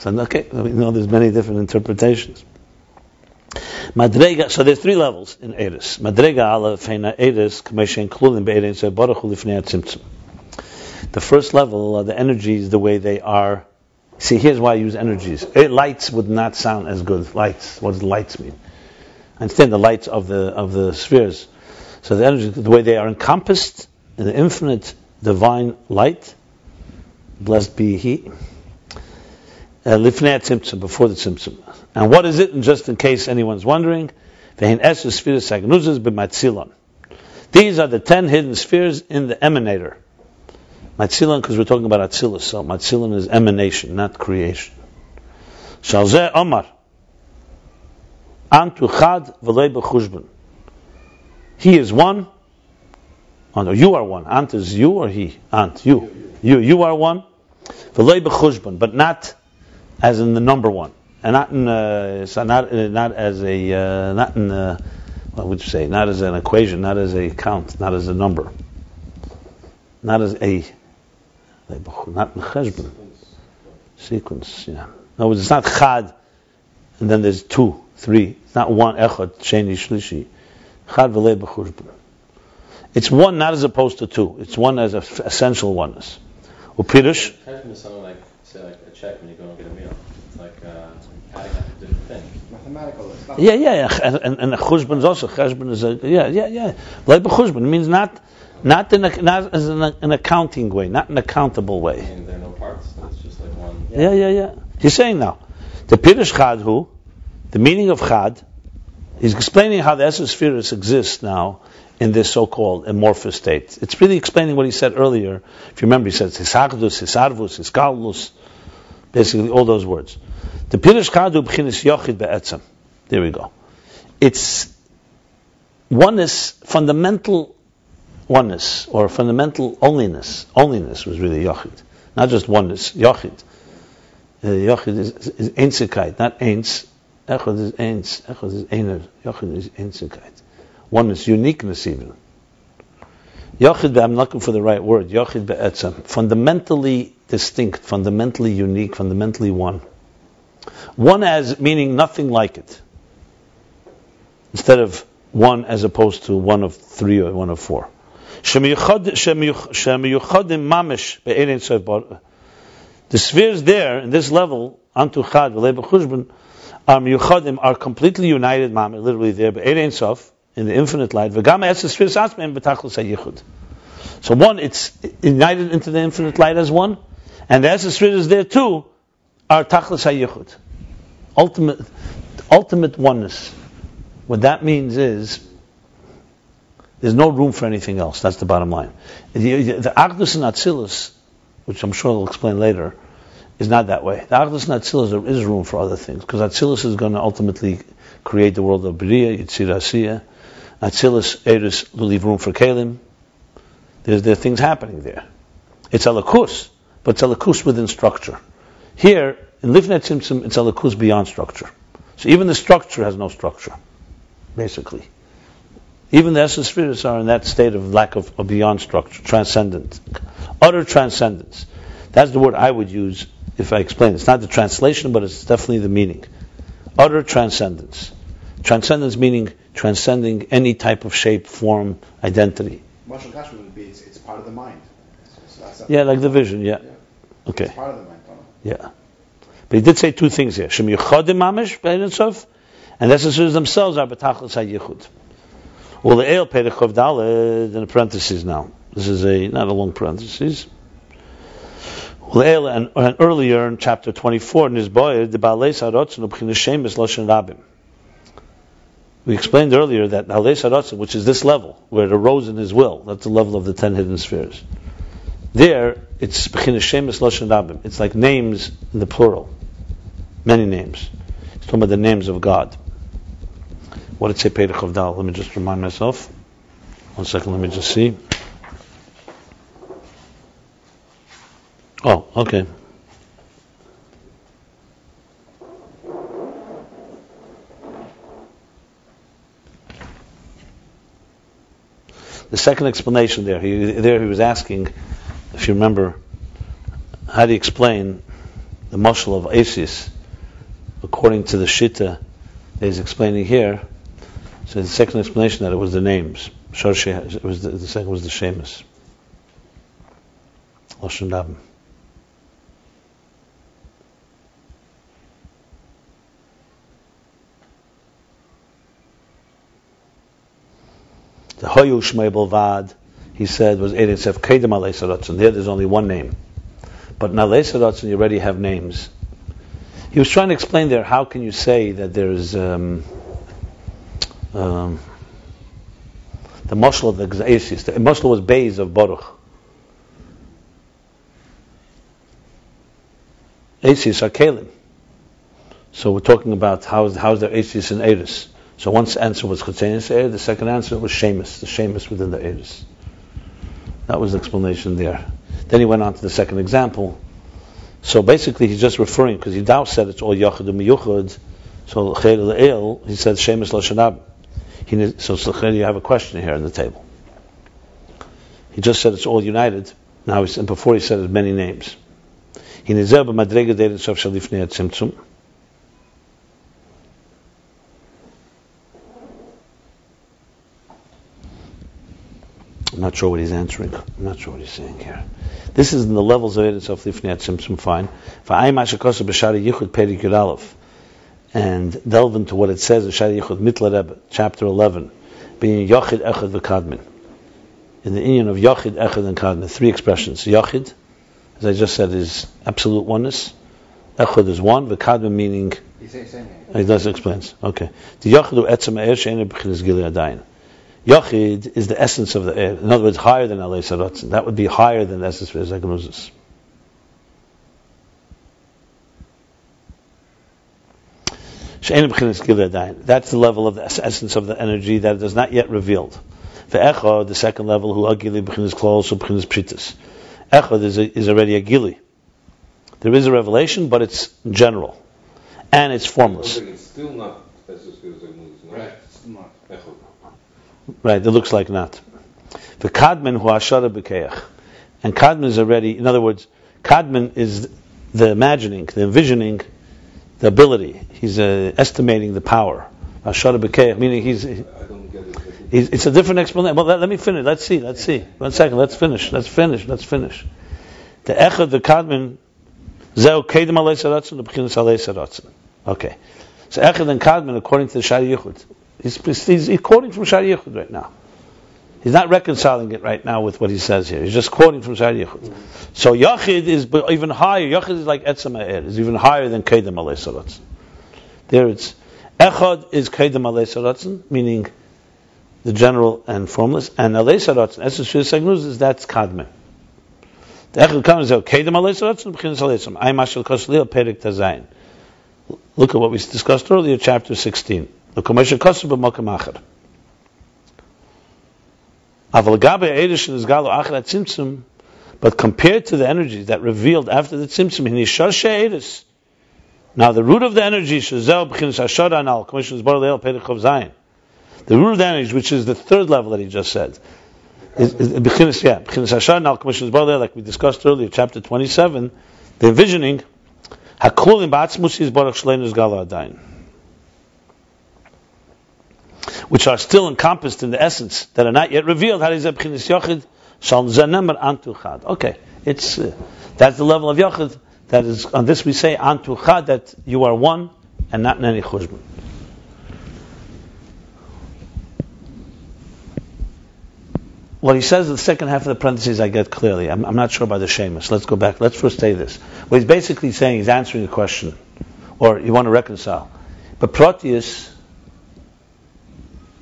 [SPEAKER 1] So okay, we know there's many different interpretations. Madrega, so there's three levels in Eres. Madrega ala feina Eres k'meshen klulim be'erein so baruch hu lifnei tzimtzum. The first level are the energies the way they are. See, here's why I use energies. Lights would not sound as good. Lights. What does lights mean? I understand the lights of the spheres. So the energies, the way they are encompassed in the infinite divine light. Blessed be He. Lifnei tzimtzum, before the tzimtzum. And what is it? And just in case anyone's wondering, these are the 10 hidden spheres in the emanator. Matzilon, because we're talking about Atzilus, so Matzilon is emanation, not creation. Shalzeh Omar, Antu Chad v'lei b'chushbon. He is one, or you are one. Ant is you or he? Ant, you. You are one. V'lei b'chushbon, but not as in the number one, and not in not as what would you say? Not as an equation, not as a count, not as a number, not as a. Not in cheshbon. Sequence, yeah. No, it's not chad, and then there's 2, 3. It's not one, echad, sheni, shlishi. Chad v'lei b'chushbon. It's one, not as opposed to 2. It's one as an essential oneness. Upirush.
[SPEAKER 4] Cheshbon is something like, say, like a check when you go and get a meal. It's like adding up a different thing.
[SPEAKER 2] Mathematical.
[SPEAKER 1] Yeah. And a chushbon is also, cheshbon is a, yeah. V'lei b'chushbon means not as an accounting way, not an accountable way.
[SPEAKER 4] And there are no parts, so it's just like one.
[SPEAKER 1] Yeah. He's saying now, the Pirush Chadhu, the meaning of Chad, he's explaining how the essence spheres exists now in this so-called amorphous state. It's really explaining what he said earlier. If you remember, he said Hisachdus, Hisarvus, Hiskalus, basically all those words. The Pirush Chadhu b'chinas yochid be'etzem. There we go. It's oneness, fundamental oneness, or fundamental onlyness. Onlyness was really yochid, not just oneness. Yochid. Yochid is einzigkeit, not eins. Echad is eins. Echad is einer. Yochid is einzigkeit. Oneness, uniqueness even. Yochid, I'm looking for the right word. Yochid be'etzem. Fundamentally distinct, fundamentally unique, fundamentally one. One as meaning nothing like it. Instead of one as opposed to one of 3 or one of 4. The spheres there, in this level, Antu Chad v'lei b'chushbon, are completely united, literally there, in the infinite light. So one, it's united into the infinite light as one, and the essence spheres there too are tachlis hayichud, ultimate oneness. What that means is there's no room for anything else. That's the bottom line. The Achdus and Atzilus, which I'm sure I'll explain later, is not that way. The Achdus and Atzilus, there is room for other things, because Atzilus is going to ultimately create the world of Beriya, Yitzira Asiya. Atzilus, Eris, will leave room for Kalim. There are things happening there. It's Alakus, but it's Alakus within structure. Here, in Lifnei Tzimtzum, it's Alakus beyond structure. So even the structure has no structure, basically. Even the essence spheres are in that state of lack of beyond structure, transcendent, utter transcendence. That's the word I would use if I explain it. It's not the translation, but it's definitely the meaning. Utter transcendence. Transcendence meaning transcending any type of shape, form, identity.
[SPEAKER 2] Marshall Kashmir would be it's part of the mind.
[SPEAKER 1] Yeah, like the vision. Yeah. Okay.
[SPEAKER 2] It's part of the mind.
[SPEAKER 1] Yeah. But he did say 2 things here. Shem Yechodim Mamish Be'eretzof, and the essence spheres themselves are B'tachlis HaYichud. Well, the El Perechov Daled in the parentheses now. This is not a long parenthesis. Well, El and earlier in chapter 24 in his boy the Baalei Sarotzen Ubchinas Shemes Loshen Rabim. We explained earlier that Baalei Sarotzen, which is this level where it arose in his will, that's the level of the 10 hidden spheres. There, it's Ubchinas Shemes Loshen Rabim. It's like names in the plural, many names. It's talking about the names of God. What did it say, Perech of Dal? Let me just remind myself. 1 second, let me just see. Oh, okay. The second explanation there, he was asking, if you remember, how do you explain the mashal of Isis, according to the Shita that he's explaining here. So the second explanation that it was the names. It was the second was the shemus. Lashon Rabbi. The Hoyu Shmei Bolvad, he said, was Eretzef Kedem Alei Saratzen. There's only one name. But in Alei Saratzen you already have names. He was trying to explain there, how can you say that there is the mashal of the Gzaisis. The mashal was Beis of Baruch. Asis are Kalim. So we're talking about how's there Asis and Eris. So one answer was Chetzenis Eir, the second answer was Shemus, the Shemus within the Eris. That was the explanation there. Then he went on to the second example. So basically he's just referring, because he now said it's all yochid and miyuchid, so Cher Le'el, he said Shemus L'Shanab. So you have a question here on the table. He just said it's all united. Now, and before he said it's many names. I'm not sure what he's answering. I'm not sure what he's saying here. This is in the levels of Eretz of Lifnei Tzimtzum. Fine. And delve into what it says in Shari Yichud Mitla Rebbe, chapter 11, being yochid, echad, v'kadmin. In the union of yochid, echad, and kadmin, three expressions. Yochid, as I just said, is absolute oneness. Echad is one. V'kadmin meaning. He does explains. Okay. The yochid etzem e'er she'enu b'chinas gili adayin. Yochid is the essence of the air. In other words, higher than Alei Saratzen. That would be higher than the essence of Ezagnuzus. That's the level of the essence of the energy that is not yet revealed. The echad, the second level, who agili b'chinas klal, so b'chinas peshitus. Echad is already a gili. There is a revelation, but it's general, and it's formless.
[SPEAKER 3] It's still not as right. It's not.
[SPEAKER 1] Right, it looks like not. The kadmin hu ashara b'keach, and kadmin is already. In other words, kadmin is the imagining, the envisioning. The ability. He's estimating the power. Ashara b'keach, meaning he's. I don't get it. It's a different explanation. Well, let me finish. Let's see. 1 second. Let's finish. The echad, the kadmin, zeu kedem alei saratzen, the b'chinas alei saratzen. Okay. So echad and kadmin, according to the Shari Yichud, he's quoting from Shari Yichud right now. He's not reconciling it right now with what he says here. He's just quoting from Shari Yichud. So yochid is even higher. Yochid is like etzem ha'er. It's even higher than kedem alei saratzen. There it's echad is kedem alei saratzen, meaning the general and formless, and alei saratzen. Essence shir segnuz is that's kadme. The echad comes out kedem alei saratzen, b'chinas alei saratzen. Ay mashal kosli perik tazayin. Look at what we discussed earlier, chapter 16. Look at mashal kosli b'makam acher. But compared to the energies that revealed after the tzimtzum, now the root of the energy, the root of the energy, which is the third level that he just said, is like we discussed earlier, chapter 27, the envisioning, which are still encompassed in the essence, that are not yet revealed. Okay, it's that's the level of yochid. That is, on this we say antu chad, that you are one and not in any chujban. What he says in the second half of the parentheses, I get clearly. I'm not sure about the shemus. Let's go back. Let's first say this. What he's basically saying, he's answering a question, or you want to reconcile. But Proteus,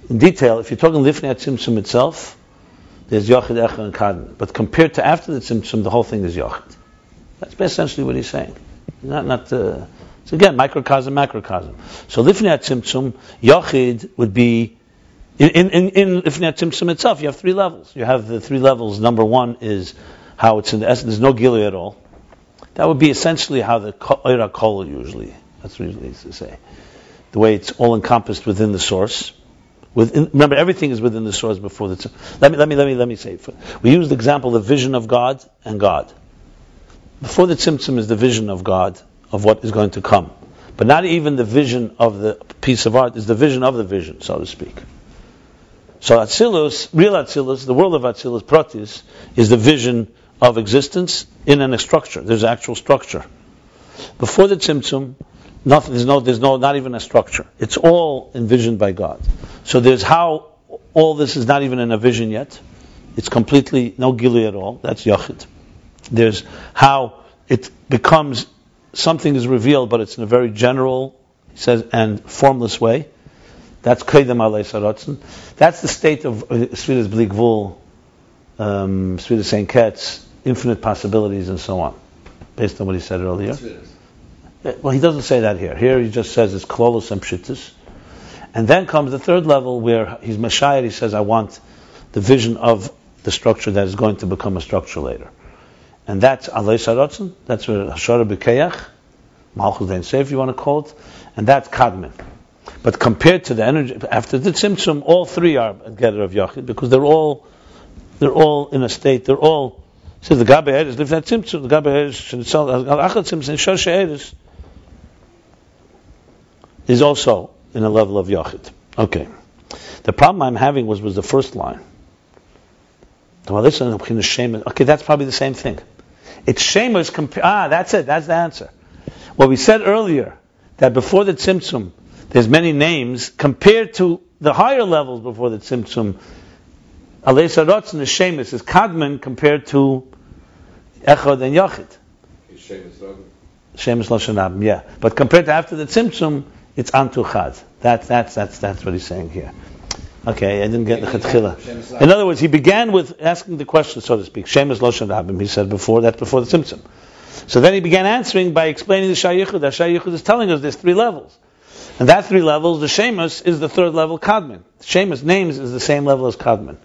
[SPEAKER 1] in detail, if you're talking Lifnei Tzimtzum itself, there's Yochid, Echad, and Kadmon. But compared to after the Tzimtzum, the whole thing is Yochid. That's essentially what he's saying. So again, microcosm, macrocosm. So Lifnei Tzimtzum, Yochid would be, in Lifnei Tzimtzum itself, you have three levels. You have the three levels. Number one is how it's in the essence, there's no Gili at all. That would be essentially how the Oira Kol usually, that's what he used to say. The way it's all encompassed within the source. Remember, everything is within the source before the. Let me say it. We use the example of the vision of God and God. Before the tzimtzum is the vision of God of what is going to come. But not even the vision of the piece of art is the vision of the vision, so to speak. So Atzilus, real Atzilus, the world of Atzilus, Pratis, is the vision of existence in a structure. There's actual structure. Before the Tzimtzum, nothing. There's no, not even a structure. It's all envisioned by God. So there's how all this is not even in a vision yet. It's completely no gilui at all. That's yochid. There's how it becomes something is revealed, but it's in a very general, he says, and formless way. That's kedem alei sarotzen. That's the state of Sfiras Bli Gvul, Sfiras Saint Ketz, infinite possibilities and so on, based on what he said earlier. Well, he doesn't say that here. Here he just says it's klolos and peshitus. And then comes the third level where he's Mashayat, he says, I want the vision of the structure that is going to become a structure later. And that's alei sarotzen, that's where Hashara B'Keyach, Malchus Dein Seif, if you want to call it, and that's kadmin. But compared to the energy, after the Tzimtzum, all three are together of yochid, because they're all in a state, they're all, says the Gabe Eres, live that Tzimtzum, the Gabe Eres, Achad Tzimtzum, Shosh Eres, is also in a level of yochid. Okay. The problem I'm having was the first line. Okay, that's probably the same thing. It's shapeless. That's it. That's the answer. What we said earlier, that before the Tzimtzum, there's many names compared to the higher levels before the Tzimtzum. Alei Sarotzen is shapeless, is kadman compared to echad and yochid. Shapeless Lashon Rabbi, yeah. But compared to after the Tzimtzum, it's antu chad. That's what he's saying here. Okay, I didn't get the chetchila. In other words, he began with asking the question, so to speak. Shemus Loshen Rabim, he said before, that's before the Tzimtzum. So then he began answering by explaining the Shayichud. The Shayichud is telling us there's three levels. And that three levels, the Shemus is the third level, Kadman. Shemus names is the same level as Kadman.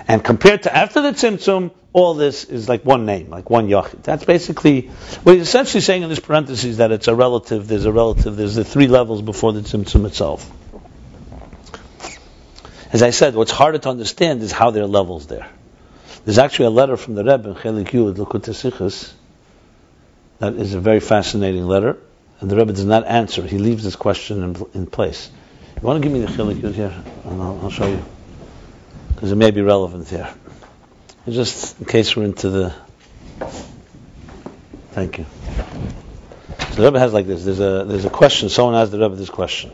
[SPEAKER 1] And compared to after the Tzimtzum, all this is like one name, like one yochid. That's basically what he's essentially saying in this parenthesis, that it's a relative, there's the three levels before the Tzimtzum itself. As I said, what's harder to understand is how there are levels there. There's actually a letter from the Rebbe in Chelik Yud, Likutei Sichos, that is a very fascinating letter, and the Rebbe does not answer. He leaves this question in place. You want to give me the Chelik Yud here? And I'll show you. Because it may be relevant here. And just in case we're into the... Thank you. So the Rebbe has like this. There's a question. Someone asked the Rebbe this question.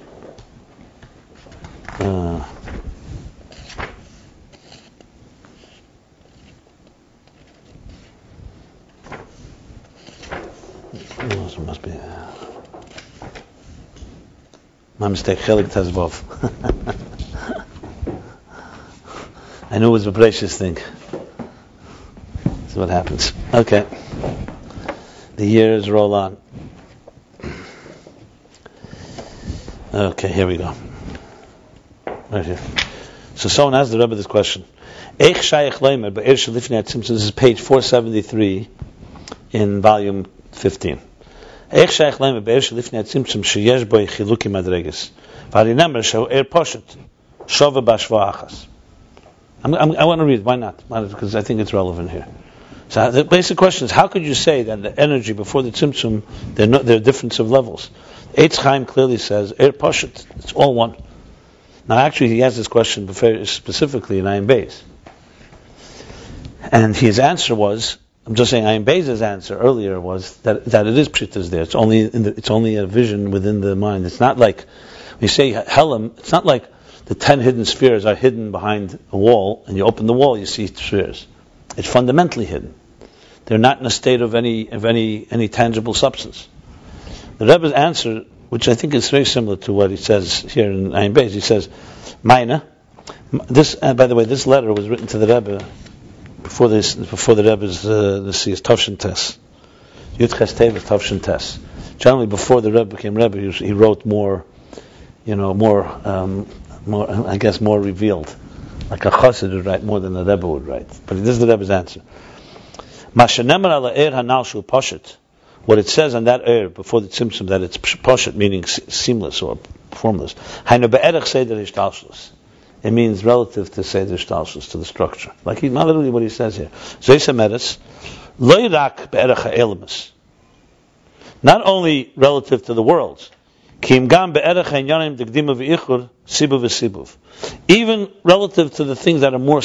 [SPEAKER 1] It must be my mistake. Chelik Tezvov. I knew it was a precious thing. That's what happens. Okay. The years roll on. Okay, here we go. Right here. So someone asked the Rebbe this question. This is page 473 in volume 15. I want to read, why not? Because I think it's relevant here. So the basic question is, how could you say that the energy before the Tzimtzum, there are difference of levels? Eitz Chaim clearly says, it's all one. Now actually he has this question specifically in Ayin Beis. And his answer was, I'm just saying Ayin Beis' answer earlier was that it is peshitus there. It's only a vision within the mind. It's not like, when you say Helam, it's not like the 10 hidden spheres are hidden behind a wall, and you open the wall, you see spheres. It's fundamentally hidden. They're not in a state of any tangible substance. The Rebbe's answer, which I think is very similar to what he says here in Ayin Beis, he says, Maina, this, by the way, this letter was written to the Rebbe before the Rebbe's this is Tavshin Tes. Yud Ches Tev is Tavshin Tes. Generally, before the Rebbe became Rebbe, he wrote more revealed. Like a chassid would write more than the Rebbe would write. But this is the Rebbe's answer. What it says on that air before the Tzimtzum, that it's poshet, meaning seamless or formless. It means relative to say the shtalshus, to the structure. Like not literally what he says here. Not not only relative to the worlds, even relative to the things that are more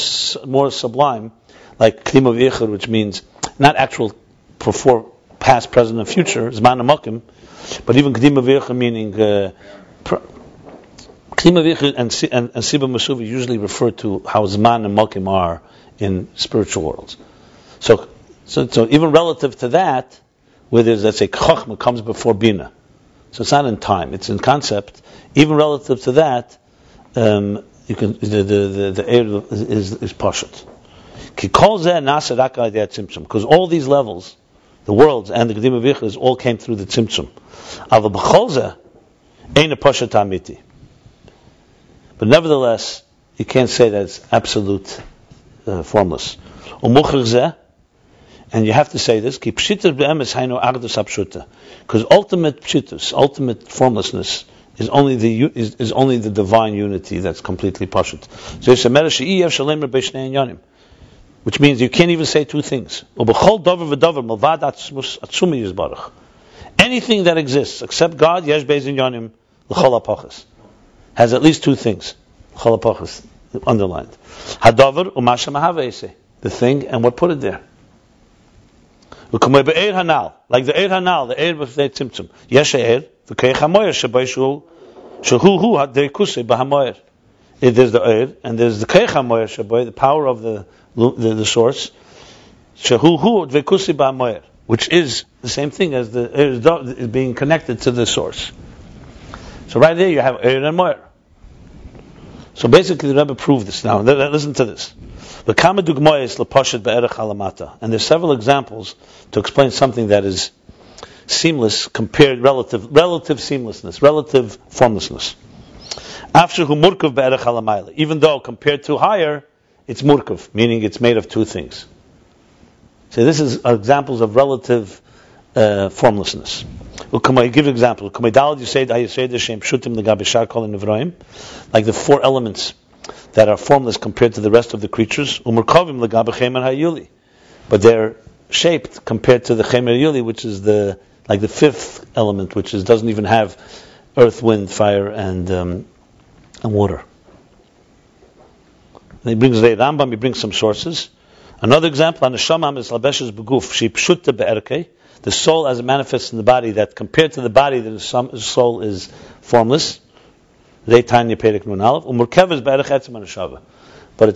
[SPEAKER 1] sublime, like kdima v'yichur, which means not actual before, past, present, and future, zman amakim, but even kdima v'yichur meaning kdima v'yichur and siba masuva usually refer to how zman and makim are in spiritual worlds. So even relative to that, where there's, let's say, chachma comes before bina. So it's not in time; it's in concept. Even relative to that, you can the air is pashut. Because all these levels, the worlds and the kedima v'yichus, all came through the tzimtzum. But nevertheless, you can't say that it's absolute formless. And you have to say this, because ultimate peshitus, ultimate formlessness, is only the divine unity that's completely pashut. Which means you can't even say two things. Anything that exists except God, yesh beis inyanim l'chol hapachas, has at least two things. L'chol hapachas underlined. Hadavar u'masha mahavese, the thing and what put it there. Like the eir hanal, the eir of the tzimtzum. Yesh eir v'keich hamoyer shabay shu hadeikuse b'hamoyer. There's the eir and there's the keich hamoyer shabay, the power of the source. Shehu dveikusi b'hamoyer, which is the same thing as the eir is being connected to the source. So right there you have eir and moyer. So basically the Rebbe proved this. Now listen to this. And there's several examples to explain something that is seamless compared, relative seamlessness, relative formlessness. Even though compared to higher, it's murkav, meaning it's made of two things. So this is examples of relative formlessness. I give an example. Like the four elements that are formless compared to the rest of the creatures, but they're shaped compared to the chemer yuli, which is the fifth element, which doesn't even have earth, wind, fire, and water. And he brings the Rambam. He brings some sources. Another example: the soul, as it manifests in the body, that compared to the body, the soul is formless. But it's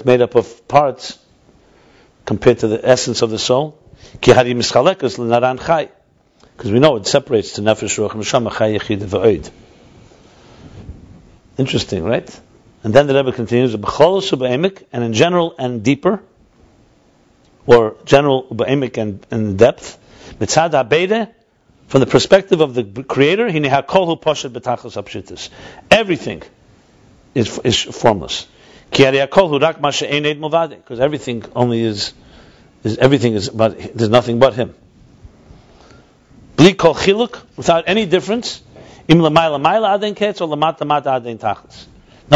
[SPEAKER 1] made up of parts compared to the essence of the soul. Because we know it separates to nefesh, ruach, neshama, chai, yechid, v'oid. Interesting, right? And then the Rebbe continues, and in general and deeper, or general ba'emek and depth, from the perspective of the Creator, everything is formless. Because everything only is but there's nothing but Him. Without any difference. No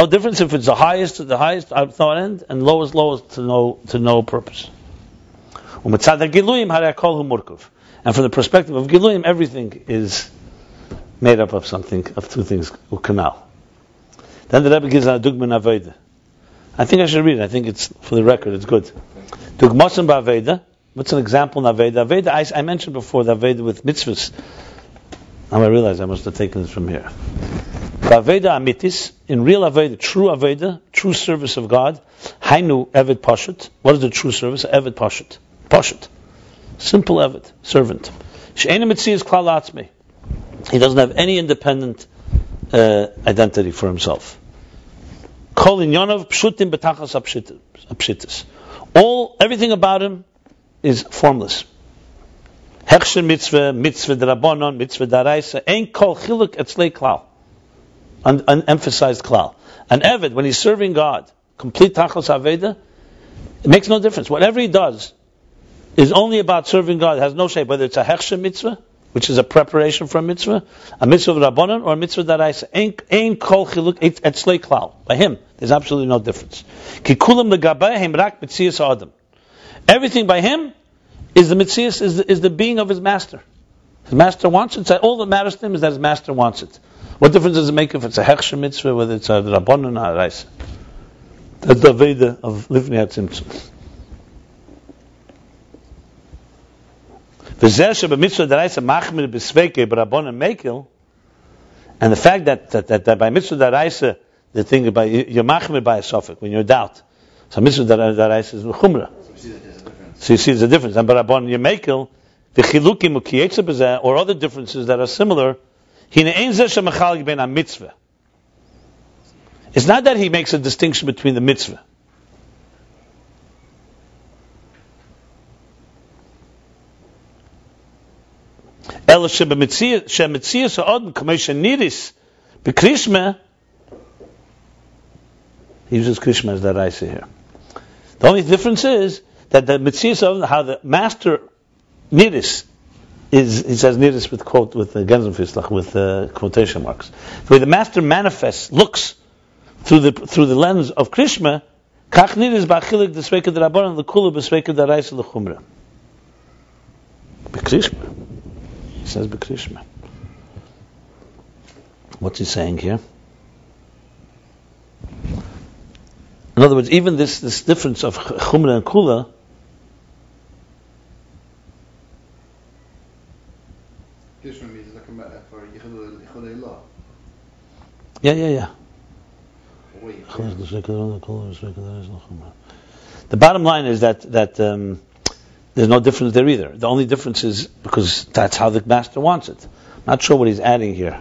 [SPEAKER 1] difference if it's the highest to the highest without end, and lowest to no purpose. And from the perspective of Giluyim, everything is made up of two things, canal. Then the Rebbe gives a dugman aveda. I think I should read it. I think it's, for the record, it's good. Dugmasan ba'aveda. What's an example in aveda? Aveda, I mentioned before the aveda with mitzvahs. Now I realize I must have taken this from here. Ba'aveda amitis, in real aveda, true service of God, hainu eved pashut. What is the true service? Eved pashut. Pashut. Simple eved, servant. She'ena mitzias klal atzmi. He doesn't have any independent identity for himself. Kol inyonav pshutim betachas apshitus. Everything about him is formless. Hechsher mitzvah d'rabonon, mitzvah d'araisa, ein kol chiluk etzlei klal. Unemphasized klal. An eved, when he's serving God, complete tachas aveda, it makes no difference. Whatever he does is only about serving God. It has no shape, whether it's a hechsher mitzvah, which is a preparation for a mitzvah of Rabbanan, or a mitzvah that I say, ein kol chiluk etzlei klal. By him, there's absolutely no difference. Ki kulam legabayim rak mitzias adam. Everything by him is the mitzias, is the being of his master. His master wants it. All that matters to him is that his master wants it. What difference does it make if it's a hechsher mitzvah, whether it's a rabbanon or a reisa? That's the yediya of livnei tzimtzum. And the fact that by mitzvah daraisa, the thing by you're machmir by a suffix when you're doubt. So mitzvah daraisa is chumrah. So you see there's a difference. And barabon yemekel v'chilukim ukiyetza b'zeh or other differences that are similar. Hine ein zeh shemachalik ben mitzvah. It's not that he makes a distinction between the mitzvah. El shemetzias ha'odem kamei sheniris b'krishma. He uses krishma as the raisa here. The only difference is that the mitzias of how the master niris is, he says niris with quote with the Genzenfislach with quotation marks. The way the master manifests, looks through the lens of krishma, kach niris ba'achilik d'sveika d'rabbanan l'kula b'sveika d'raisa l'chumra. B'krishma. He says b'krishma. What's he saying here? In other words, even this difference of chumra and kula,
[SPEAKER 2] krishma means like for yichud law.
[SPEAKER 1] Yeah. The bottom line is that there's no difference there either. The only difference is because that's how the master wants it. I'm not sure what he's adding here.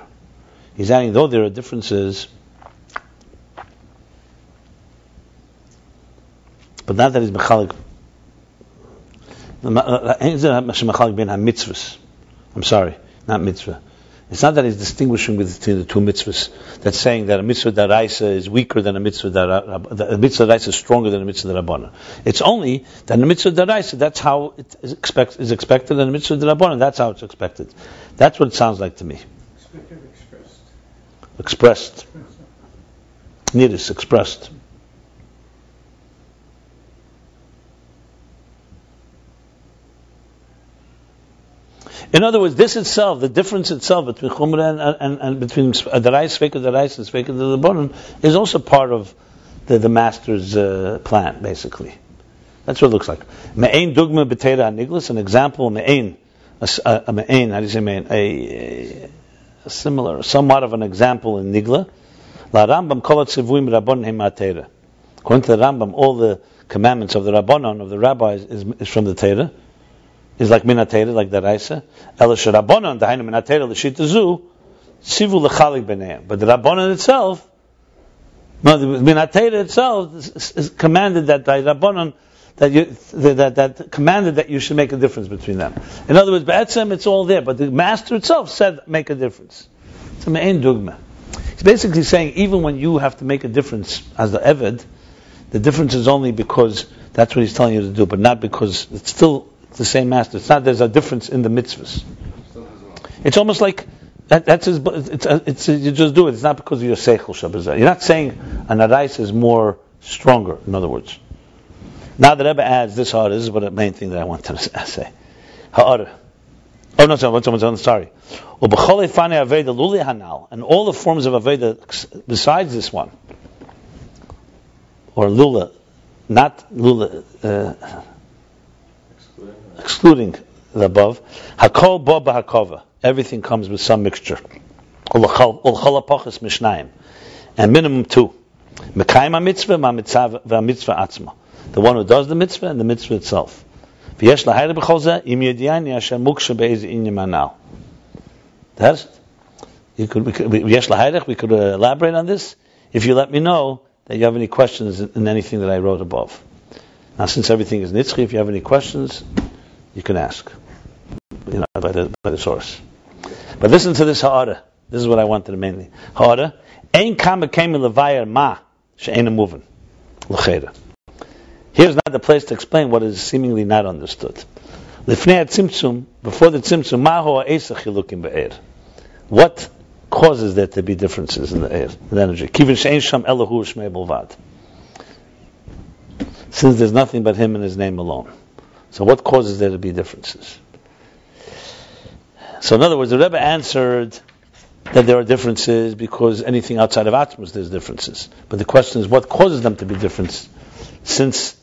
[SPEAKER 1] He's adding, though there are differences, but not that he's mechalik. I'm sorry, not mitzvah. It's not that he's distinguishing between the two mitzvahs. That's saying that a mitzvah daraisa is weaker than a mitzvah a mitzvah daraisa is stronger than a mitzvah darabana. It's only that a mitzvah daraisa, that's how it is expected, and a mitzvah darabana, that's how it's expected. That's what it sounds like to me. Expressed. Nidus, expressed. In other words, this itself, the difference itself between chumra and between darais, sveka darais, and sveka d'rabanan is also part of the master's plan, basically. That's what it looks like. Me'ein dugma b'teira aniglas, an example, me'ein, me'ein, how do you say me'ein? A similar, somewhat of an example in nigla. La Rambam kol ha'tzivuim rabbanon hem ha'teira. According to the Rambam, all the commandments of the rabbanon, of the rabbis, is from the Teira. Is like minatera, like the Raisa. El Rabbanon, the Hainu minatera, the Shitazu, Sivu Lechalik B'neim. But the Rabbanon itself, no, the minatera itself is commanded that the Rabbanon, that commanded that you should make a difference between them. In other words, B'etzem, it's all there, but the master itself said make a difference. It's a me'ein dugma. He's basically saying even when you have to make a difference as the Eved, the difference is only because that's what he's telling you to do, but not because it's still the same master. It's not there's a difference in the mitzvahs. It's almost like that's his. It's you just do it. It's not because of your seichel shabazah. You're not saying an arais is more stronger. In other words, now the Rebbe adds this ha'ara. This is what the main thing that I wanted to say. Ha'ara. Oh no, sorry. And all the forms of aveda besides this one, or lula, not lula. Excluding the above, hakol bo b'hakova. Everything comes with some mixture. And minimum two. Mekayim ha-mitzvah v'ha-mitzvah atzma. The one who does the mitzvah and the mitzvah itself. V'yesh lahayre b'chol zeh im yediyani asher muksha be'ezi inyam anal. That's it. We could elaborate on this if you let me know that you have any questions in anything that I wrote above. Now, since everything is nitzchi, if you have any questions, you can ask, by the source. But listen to this ha'ara. This is what I wanted mainly. Ha'ara. Ein kama kemi levayar ma she'ena movin l'cheira. Here's not the place to explain what is seemingly not understood. Lifnei tzimtzum, before the tzimtzum, ma ho ha'esa chilukim be'er. What causes there to be differences in the air, in the energy? Kivin she'en sham elahu shmei bolvad. Since there's nothing but him and his name alone. So what causes there to be differences? So in other words, the Rebbe answered that there are differences because anything outside of Atmos there's differences. But the question is, what causes them to be different? Since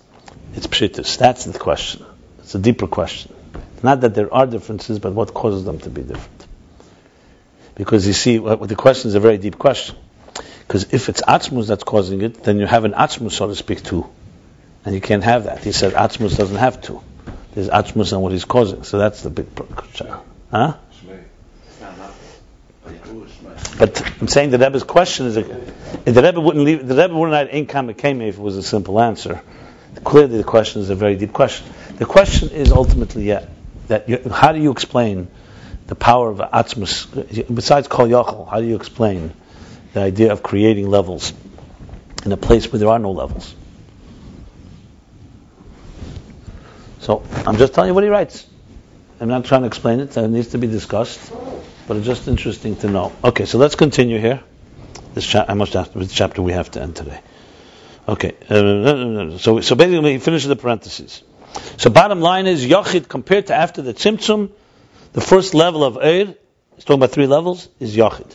[SPEAKER 1] it's peshitus, that's the question. It's a deeper question. Not that there are differences, but what causes them to be different. Because you see, the question is a very deep question. Because if it's Atmos that's causing it, then you have an Atmos, so to speak, too. And you can't have that. He said Atmos doesn't have to. There's Atmos on what he's causing. So that's the big question. Huh? But I'm saying the Rebbe's question is, if the Rebbe wouldn't have ein kamakame if it was a simple answer. Clearly the question is a very deep question. The question is ultimately, how do you explain the power of Atmos, besides Kol Yochel, how do you explain the idea of creating levels in a place where there are no levels? So I'm just telling you what he writes. I'm not trying to explain it. It needs to be discussed, but it's just interesting to know. Okay, so let's continue here. This chapter we have to end today. Okay, so basically he finishes the parentheses. So bottom line is, yochid compared to after the tzimtzum, the first level of he's talking about 3 levels, is yochid.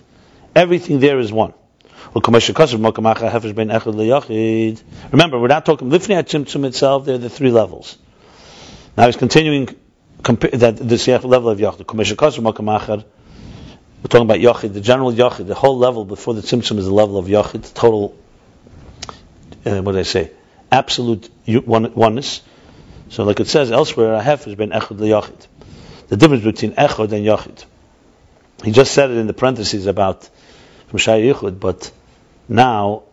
[SPEAKER 1] Everything there is one. Remember, we're not talking lifnei tzimtzum itself, they're the 3 levels. Now he's continuing this level of yochid. We're talking about yochid, the general yochid, the whole level before the tzimtzum is the level of yochid, total, absolute oneness. So like it says elsewhere, a hef has been echad liyochid. The difference between echad and yochid. He just said it in the parentheses about from Shai Yichud, but now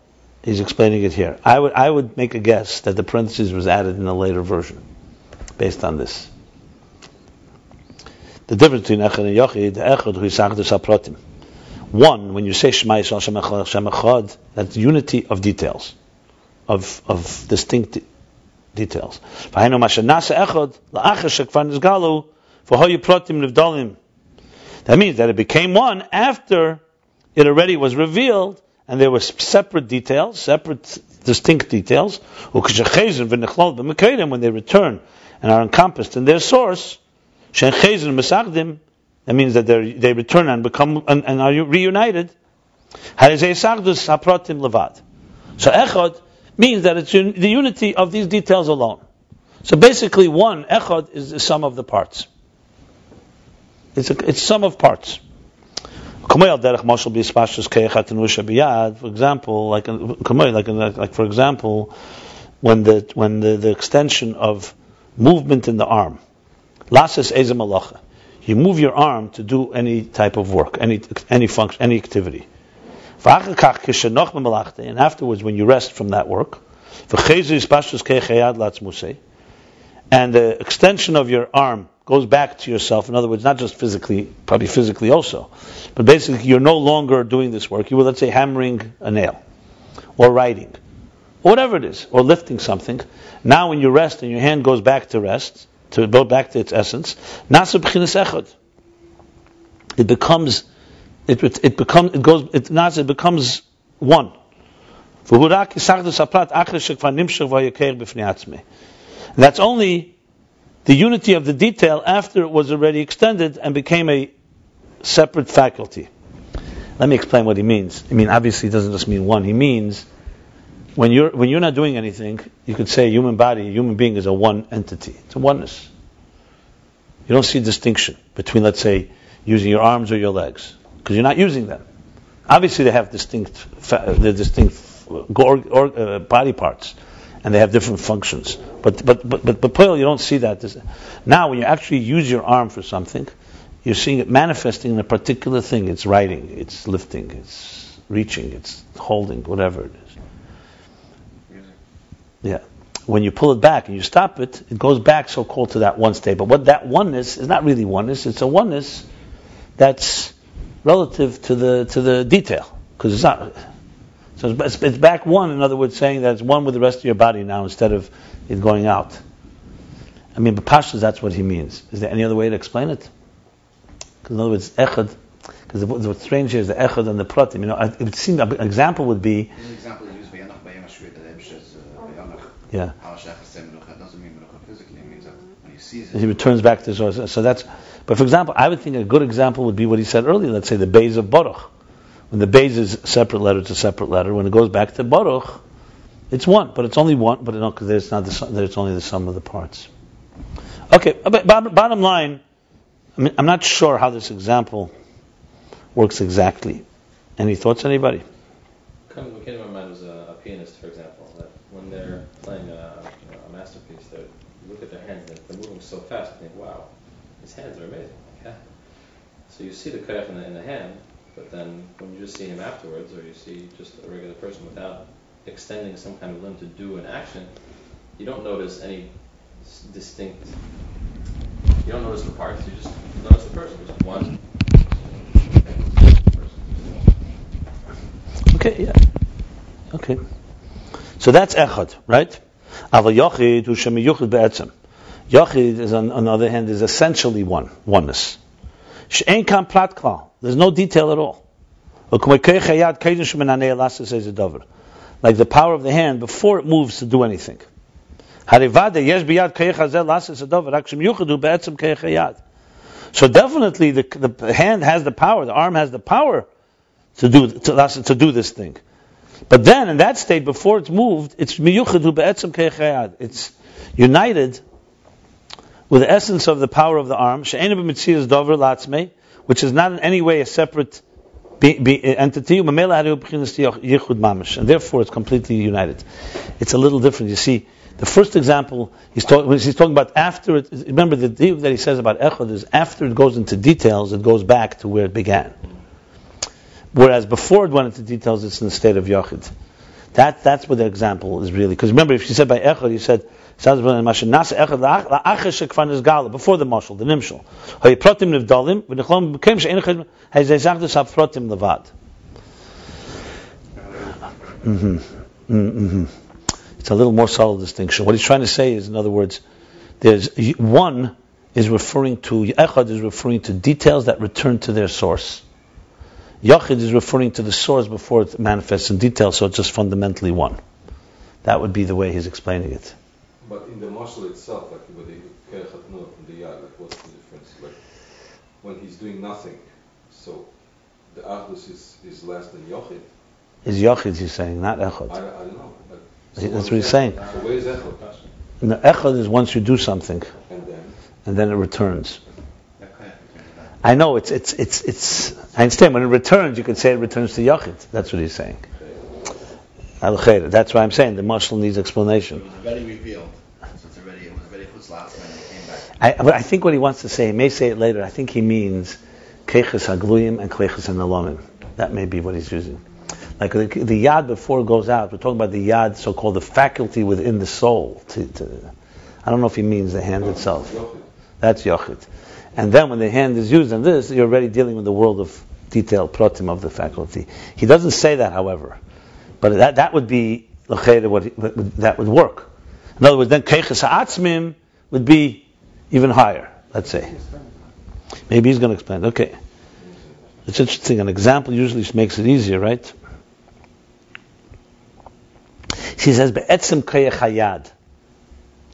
[SPEAKER 1] he's explaining it here. I would make a guess that the parentheses was added in a later version, based on this. The difference between echad and yochid, the echad hu yisachdus hapratim. One, when you say Shema Yisrael Shem Echad, that's unity of details, of distinct details. That means that it became one after it already was revealed, and there were separate details, separate distinct details. When they return and are encompassed in their source, that means that they return and become and are reunited. So echad means that it's the unity of these details alone. So basically, one echad is the sum of the parts. It's sum of parts. For example, when the extension of movement in the arm, lasses ezem malacha. You move your arm to do any type of work, any function, any activity. And afterwards, when you rest from that work, and the extension of your arm goes back to yourself. In other words, not just physically, probably physically also, but basically you're no longer doing this work. You were, let's say, hammering a nail, or writing, or whatever it is, or lifting something. Now when you rest and your hand goes back to rest, to go back to its essence, it becomes one. That's only the unity of the detail after it was already extended and became a separate faculty. Let me explain what he means. I mean, obviously, he doesn't just mean one. He means when you're not doing anything, you could say a human being is a one entity. It's a oneness. You don't see distinction between, let's say, using your arms or your legs, because you're not using them. Obviously, they have distinct body parts, and they have different functions. But Paul, you don't see that. Now, when you actually use your arm for something, you're seeing it manifesting in a particular thing. It's writing, it's lifting, it's reaching, it's holding, whatever it is. Yeah. When you pull it back and you stop it, it goes back so-called to that one state. But what that oneness is not really oneness. It's a oneness that's relative to the detail, because it's not. So it's back one. In other words, saying that it's one with the rest of your body now instead of it going out. I mean, but Pashas, that's what he means. Is there any other way to explain it? Because in other words, echad. Because what's strange here is the echad and the pratim. You know, it would seem an example would be.
[SPEAKER 2] An example you use Bayanach Bayamashvit that says Bayanach.
[SPEAKER 1] Yeah.
[SPEAKER 2] Doesn't mean Menucha physically. It means that when he sees it,
[SPEAKER 1] he returns back to his source. So that's. But for example, I would think a good example would be what he said earlier. Let's say the Beis of Baruch. When the Beis is separate letter to separate letter, when it goes back to Baruch, it's one, but it's only one. But because it's not it's only the sum of the parts. Okay, but bottom line, I'm not sure how this example works exactly. Any thoughts, anybody?
[SPEAKER 4] What came to my mind was a pianist, for example, that when they're playing a masterpiece, they look at their hands and they're moving so fast, and think, wow, his hands are amazing. Yeah. So you see the koyach in the hand, but then when you just see him afterwards, or you see just a regular person without extending some kind of limb to do an action, you don't notice any distinct. You don't notice the parts. You just notice the person. Just one.
[SPEAKER 1] Okay, yeah. Okay. So that's echad, right? Aval yochid hu shemiyuchid be'etzem. Yochid is, on the other hand, is essentially oneness. She'ein kam prat klal. There's no detail at all. Like the power of the hand before it moves to do anything. So definitely the hand has the power, the arm has the power to do this thing. But then in that state, before it's moved, it's it's united with the essence of the power of the arm, which is not in any way a separate entity, and therefore it's completely united. It's a little different. You see, the first example he's talking about after it. Remember, the deal that he says about echad is after it goes into details, it goes back to where it began. Whereas before it went into details, it's in the state of yochid. That's what the example is really. Because remember, if you said by echad, you said before the mashal, the nimshal. It's a little more subtle distinction. What he's trying to say is, in other words, there's one is referring to echad is referring to details that return to their source. Yochid is referring to the source before it manifests in detail, so it's just fundamentally one. That would be the way he's explaining it.
[SPEAKER 3] But in the mashal itself, like with the from the yad, like what's the difference? Like when he's doing nothing, so the ohros is less than yochid.
[SPEAKER 1] Is yochid, he's saying, not echad.
[SPEAKER 3] I don't know.
[SPEAKER 1] So that's what he's saying.
[SPEAKER 3] So where is echad?
[SPEAKER 1] No, echad is once you do something,
[SPEAKER 3] and then
[SPEAKER 1] it returns. I know it's. I understand when it returns, you could say it returns to yochid. That's what he's saying. That's why I'm saying the mashal needs explanation.
[SPEAKER 2] It was already revealed. So it was already chutzlas when it came back.
[SPEAKER 1] I think what he wants to say, he may say it later, I think he means keiches hagluyim and keiches hanalomim. That may be what he's using. Like the yad before it goes out, we're talking about the yad, so-called the faculty within the soul. I don't know if he means the hand itself. That's yochid. And then when the hand is used in this, you're already dealing with the world of detail, pratim of the faculty. He doesn't say that, however. But that would be that would work. In other words, then keiches ha'atzmim would be even higher. Let's say. Maybe he's going to explain. Okay, it's interesting. An example usually makes it easier, right? He says, "Be'etzem koyach hayad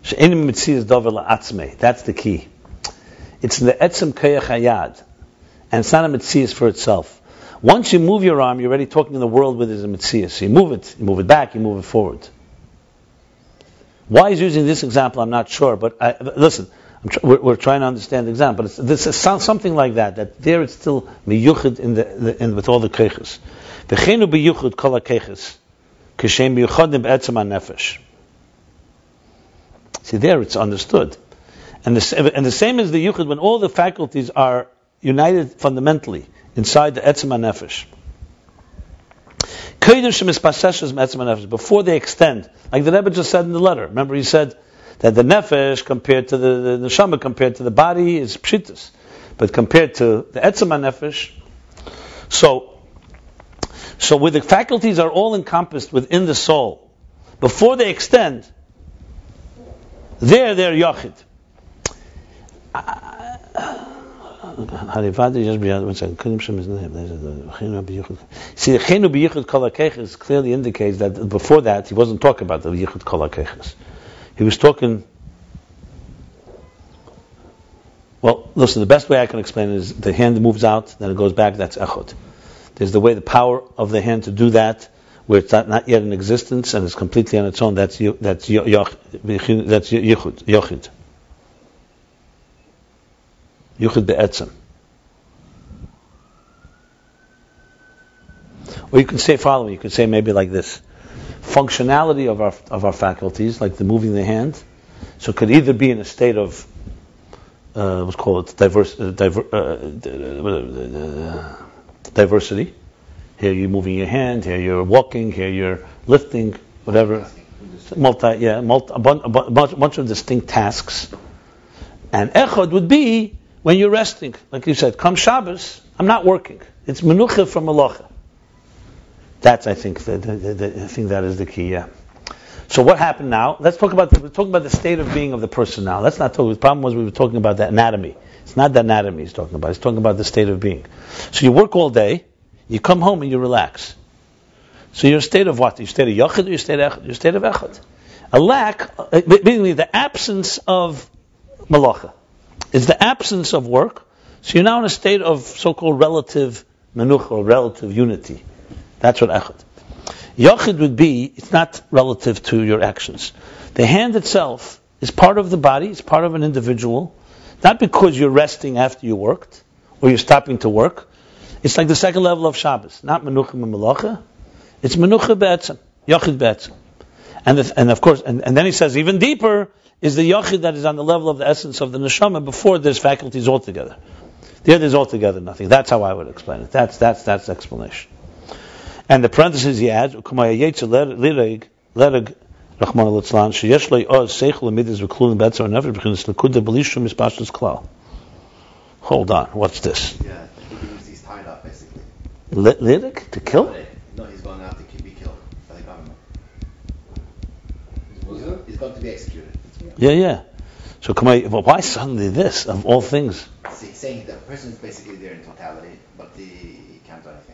[SPEAKER 1] she'enim mitzias dover la'atzmei." That's the key. It's in the etzem koyach hayad, and it's not a mitzias for itself. Once you move your arm, you're already talking in the world where there's a mitzias. So you move it back, you move it forward. Why he's using this example, I'm not sure. But listen, we're trying to understand the example. This sounds something like that. That there it's still miyuchid in with all the keiches. V'cheinu biyuchid kol hakeiches, k'shem miyuchadim be'etzem hanefesh. See, there it's understood. And the same as the yuchid, when all the faculties are united fundamentally inside the etzem hanefesh. Before they extend, like the Rebbe just said in the letter. Remember, he said that the nefesh compared to the neshama compared to the body is peshitus, but compared to the etzem hanefesh, so where the faculties are all encompassed within the soul, before they extend, they're yochid. See, the chenu b'yichud kol hakeches clearly indicates that before that he wasn't talking about the yichud kol hakeches. He was talking. Well, listen, the best way I can explain it is the hand moves out, then it goes back, that's echod. There's the way, the power of the hand to do that, where it's not yet in existence and it's completely on its own, that's yochid. Yochid be'etzem. Or you can say following, you can say maybe like this. Functionality of our faculties, like the moving the hand, so it could either be in a state of what's called diversity. Here you're moving your hand, here you're walking, here you're lifting, whatever. A bunch of distinct tasks. And echad would be when you're resting, like you said, come Shabbos, I'm not working. It's menucha from malacha. That's, I think, I think that is the key. Yeah. So what happened now? We're talking about the state of being of the person now. Let's not talk. The problem was we were talking about the anatomy. It's not the anatomy he's talking about. He's talking about the state of being. So you work all day, you come home and you relax. So you're a state of what? You're a state of yochid or you're a state of echad? You're a state of echad. A lack, basically the absence of malacha. It's the absence of work. So you're now in a state of so-called relative menucha or relative unity. That's what echad. Yochid would be, it's not relative to your actions. The hand itself is part of the body, it's part of an individual, not because you're resting after you worked, or you're stopping to work. It's like the second level of Shabbos, not menucha and malacha. It's menucha be'etzem, yochid be'etzem. And of course, and then he says even deeper is the yochid that is on the level of the essence of the neshama before there's faculties altogether. There's altogether nothing. That's how I would explain it. That's the explanation. And the parentheses he adds, hold on, what's this?
[SPEAKER 2] Yeah, he's tied up basically.
[SPEAKER 1] Lirig? To kill?
[SPEAKER 2] No, he's going out to be killed by the government. He's going to be executed.
[SPEAKER 1] Yeah. So why suddenly this, of all things?
[SPEAKER 2] Saying the person is basically there in totality, but he can't do anything.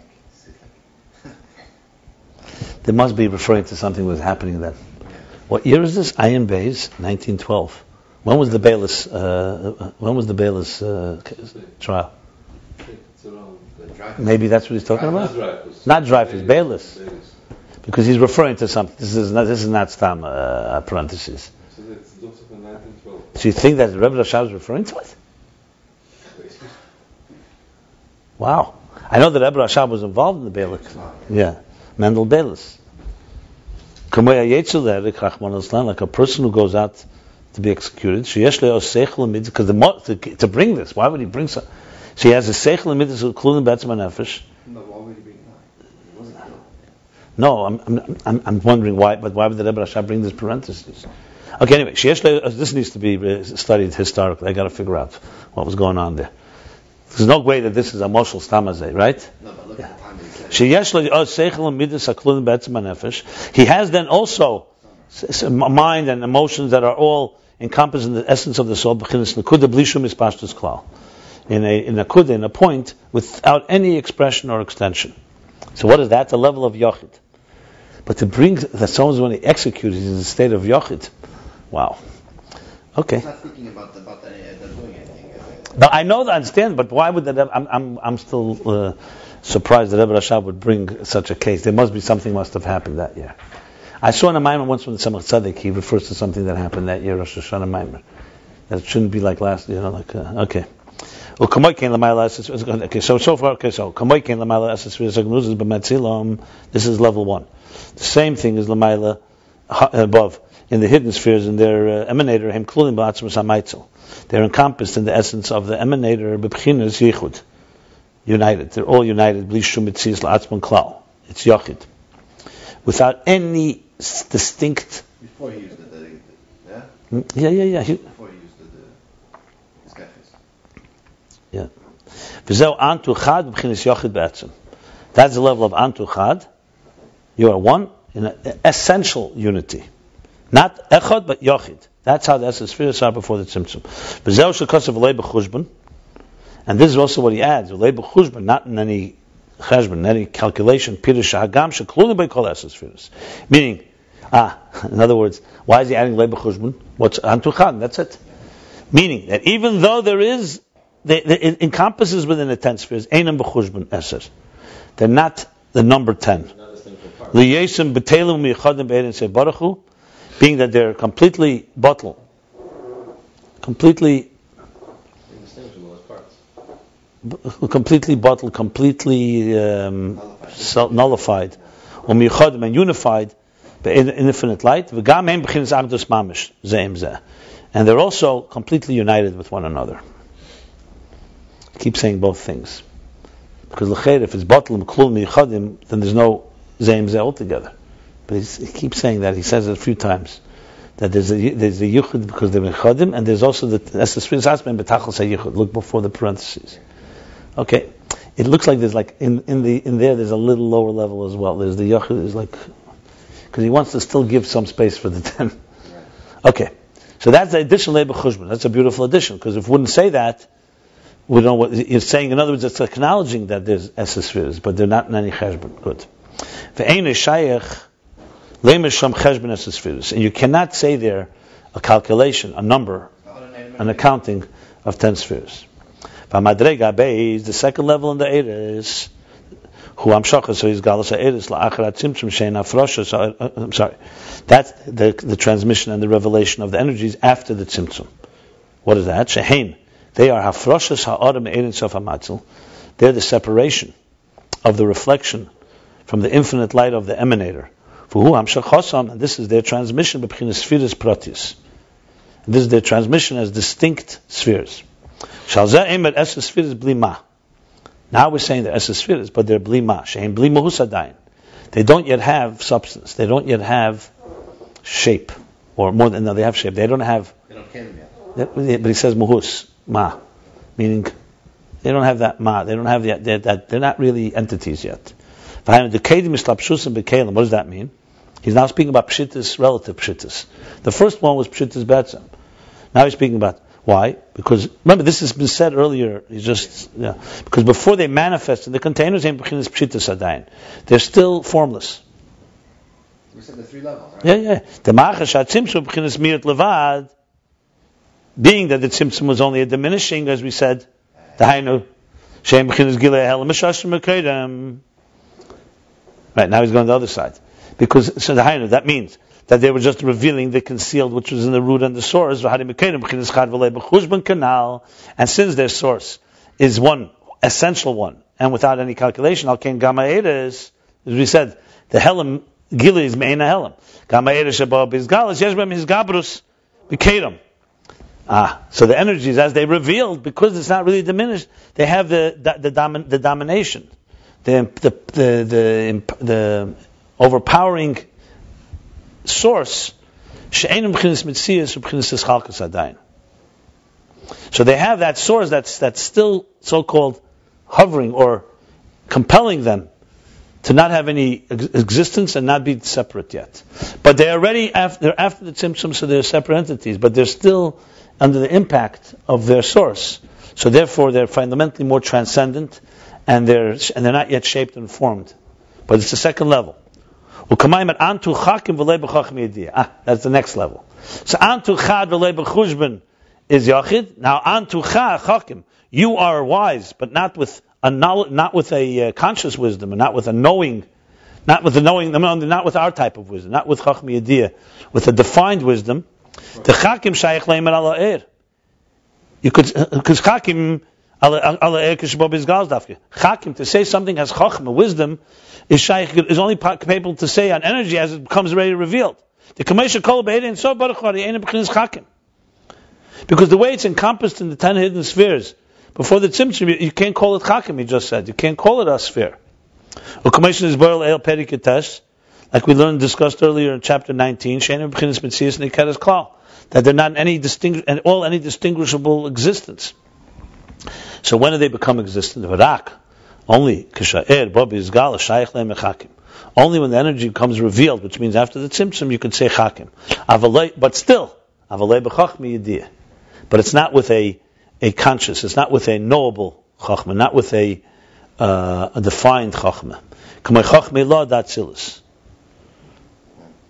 [SPEAKER 1] They must be referring to something that was happening then. What year is this? Ayin Beis, 1912. When was the Bayless? Trial? Maybe that's what he's talking about. Not Dreyfus, Bayless. Because he's referring to something. This is not stam parentheses. So you think that Rebbe Rashab is referring to it? Wow. I know that Rebbe Rashab was involved in the Bayless. Yeah. Mendel Bayless. Like a person who goes out to be executed, because to bring this, why would he bring some? So he has a seichel midas including betzim nefesh.
[SPEAKER 2] No, why would he bring that?
[SPEAKER 1] No, I'm wondering why. But why would the Rebbe Rashab bring this parentheses? Okay, anyway, this needs to be studied historically. I got to figure out what was going on there. There's no way that this is a moshel stamazeh, right?
[SPEAKER 2] No, but look at the time that he said.
[SPEAKER 1] He has then also a mind and emotions that are all encompassed in the essence of the soul. In a point without any expression or extension. So what is that? The level of yochid. But to bring that someone's when he executes is in a state of yochid. Wow. Okay.
[SPEAKER 2] He's not thinking about doing anything.
[SPEAKER 1] No, I know that, I understand, but why would that? I'm still surprised that Rebbe Rashab would bring such a case. There must be something must have happened that year. I saw in a Maimer once from the Tzemach Tzedek, he refers to something that happened that year, Rosh Hashanah Maimer. That it shouldn't be like last, okay. So far, this is level 1. The same thing is Lamaila above, in the hidden spheres, in their emanator, they're encompassed in the essence of the emanator, b'pchinas yichud. United. They're all united. It's yochid. Without any distinct...
[SPEAKER 2] Before he used it, yeah?
[SPEAKER 1] Yeah.
[SPEAKER 2] Before he used his kefis.
[SPEAKER 1] Yeah. That's the level of antuchad. You are one in an essential unity. Not echad, but yochid. That's how the spheres are before the tzimtzum. And this is also what he adds, not in any cheshbon, in any calculation, meaning, in other words, why is he adding leiba chushbon? What's antuchad? That's it. Meaning that even though there is, it encompasses within the 10 spheres, Einam b'chushbon eser. They're not the number 10. Liyesim b'telum miyachadim be'erin se baruch hu, being that they're completely bottle, completely bottled, completely nullified, and unified in infinite light. And they're also completely united with one another. I keep saying both things. Because if it's bottled, then there's no zeim zeh altogether. But he keeps saying that. He says it a few times. That there's a yochid because they're mechadim, and there's also the look before the parentheses. Okay, it looks like there's like in there there's a little lower level as well. There's the yochid is like because he wants to still give some space for the 10. Okay, so that's the addition levl chushbon. That's a beautiful addition because if we wouldn't say that, we don't know what you're saying. In other words, it's acknowledging that there's spheres, but they're not in any cheshbon. Good. And you cannot say there a calculation, a number, an accounting of 10 spheres. Madrega Beis, the second level in the Eres, who Amshachas, so he's Galas Eres, La'achar tzimtzum shein afroshes. I'm sorry, that's the transmission and the revelation of the energies after the tzimtzum. What is that? Shehein, they are hafroshes ha'adam Erin sof hamatzil. They're the separation of the reflection from the infinite light of the emanator. For who Amshachasam, and this is their transmission b'pchinas spheres pratis. This is their transmission as distinct spheres. Now we're saying they're Esses spheres, but they're blima. Shein blima husadayin. They don't yet have substance. They don't yet have shape, or more than they have shape. They don't have.
[SPEAKER 2] They don't kill them
[SPEAKER 1] yet. But he says muhus ma, meaning they don't have that ma. They don't have that. They're not really entities yet. What does that mean? He's now speaking about peshitus, relative peshitus. The first one was peshitus betzem. Now he's speaking about why? Because remember, this has been said earlier. Because before they manifest in the containers, they're still formless.
[SPEAKER 2] We said the 3 levels, right?
[SPEAKER 1] Yeah. The levad, being that the tzimtzum was only a diminishing, as we said, the hainu shem right now he's going to the other side, because so the hainu, that means that they were just revealing the concealed, which was in the root and the source. And since their source is one, essential one, and without any calculation, as we said, the helam, gili is me'ena helam. So the energies, as they revealed, because it's not really diminished, they have the domination, the overpowering source. So they have that source that's still so-called hovering or compelling them to not have any existence and not be separate yet. But they're already after the tzimtzum, so they're separate entities, but they're still under the impact of their source. So therefore they're fundamentally more transcendent, and they're not yet shaped and formed. But it's the second level. That's the next level. So antu chad v'lei b'chushbon is yochid. Now antu chakim, you are wise, but not with a conscious wisdom, and not with our type of wisdom, not with chakim yediya, with a defined wisdom. The chakim shaykh leimer ala er. You could, because chakim ala er kishbo bizgaz dafke. Chakim, to say something has chachma, wisdom, is only capable to say on energy as it becomes already revealed. The kamesha kol be'edin so baruchari ain't b'chinas chakim, because the way it's encompassed in the 10 hidden spheres before the tzimtzum, you can't call it chakim. He just said you can't call it a sphere. Or kamesha is boil el periketes, like we learned discussed earlier in chapter 19. She'ain't b'chinas mitzias nikeres klal, that they're not any distinguishable existence. So when do they become existent? V'rak. Only only when the energy becomes revealed, which means after the tzimtzum, you can say chakim. But still, but it's not with a conscious, it's not with a knowable chachma, not with a defined chachma.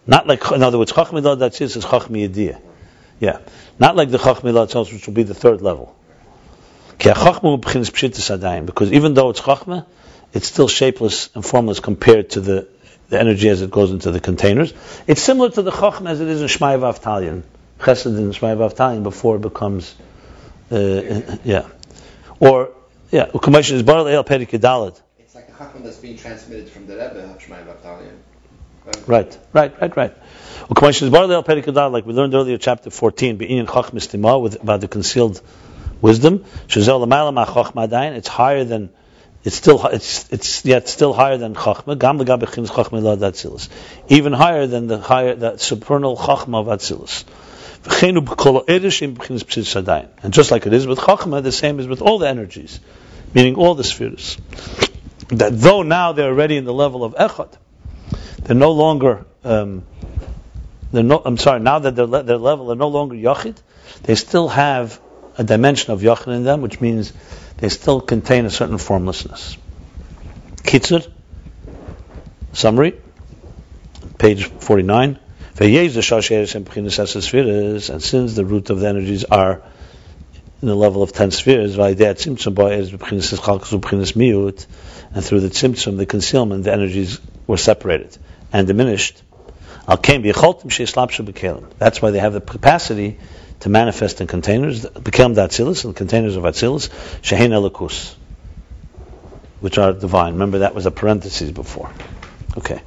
[SPEAKER 1] Not like, in other words, chachma lo datzilis is chachma yediya. Yeah. Not like the chachma itself, which will be the third level. Because even though it's chachma, it's still shapeless and formless compared to the energy as it goes into the containers. It's similar to the chachma as it is in Shmai Vav Talyan. Chesed in Shmai Vav Talyan before it becomes, Or, U'kameshin is Baral El Peri Kedalet.
[SPEAKER 2] It's like the chakim that's being transmitted from the Rebbe of Shmai Vav Talyan.
[SPEAKER 1] Right. U'kameshin is Baral El Peri Kedalet, like we learned earlier, chapter 14, Be'inyan Chacham Istima, about the concealed wisdom. Shazel L'mayla Ma Chachma Adayin, it's higher than, it's still higher than Chachma. Gam L'gab B'chinas Chachma L'ad Atzilus. Even higher than that supernal Chachma of Atzilus. And just like it is with Chachma, the same is with all the energies, meaning all the spheres. That though now they're already in the level of Echad, they're no longer, now that their level are no longer yochid, they still have a dimension of yochid in them, which means they still contain a certain formlessness. Kitzur, summary, page 49. And since the root of the energies are in the level of 10 spheres, and through the tzimtzum, the concealment, the energies were separated and diminished. That's why they have the capacity to manifest in containers, become the Atzilus, and containers of Atzilus, shehein elokus, which are divine. Remember, that was a parenthesis before. Okay.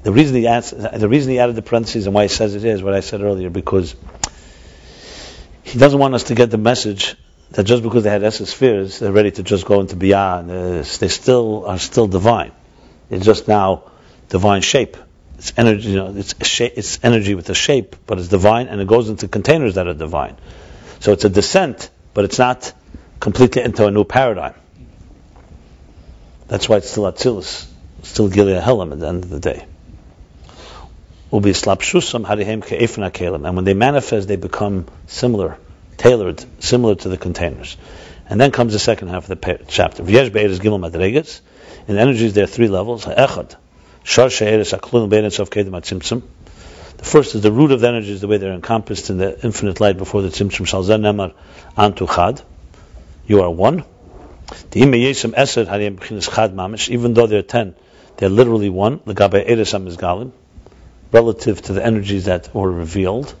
[SPEAKER 1] The reason he added the parentheses and why he says it is what I said earlier, because he doesn't want us to get the message that just because they had Esses spheres, they're ready to just go into Biyah, and they still are divine. It's just now divine shape. It's energy, it's energy with a shape, but it's divine, and it goes into containers that are divine. So it's a descent, but it's not completely into a new paradigm. That's why it's still Atzilus, still Gilead Helam at the end of the day. And when they manifest, they become tailored, similar to the containers. And then comes the second half of the chapter. In energies, there are three levels. The first is the root of the energies, the way they're encompassed in the infinite light before the tzimtzum. You are one. Even though there are 10, they're literally one. Relative to the energies that were revealed,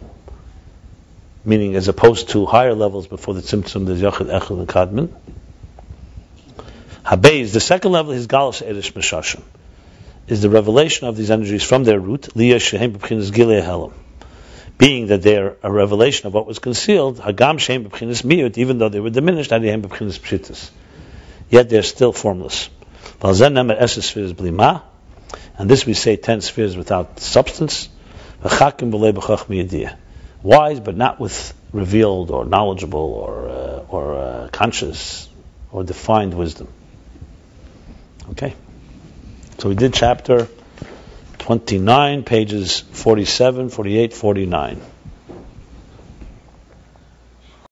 [SPEAKER 1] meaning as opposed to higher levels before the tzimtzum, there's yochid, echad, and kadmin. Habeis, the second level is galus erish meshashim, is the revelation of these energies from their root, liyah shehem b'pchinas gilead helam, being that they are a revelation of what was concealed, hagam shehem b'pchinas miyut, even though they were diminished, adihem b'pchinas peshitus, yet they're still formless. Valzen nemer esses spheres blima. And this we say 10 spheres without substance. Chakim yediya. Wise, but not with revealed or knowledgeable or conscious or defined wisdom. Okay. So we did chapter 29, pages 47, 48, 49.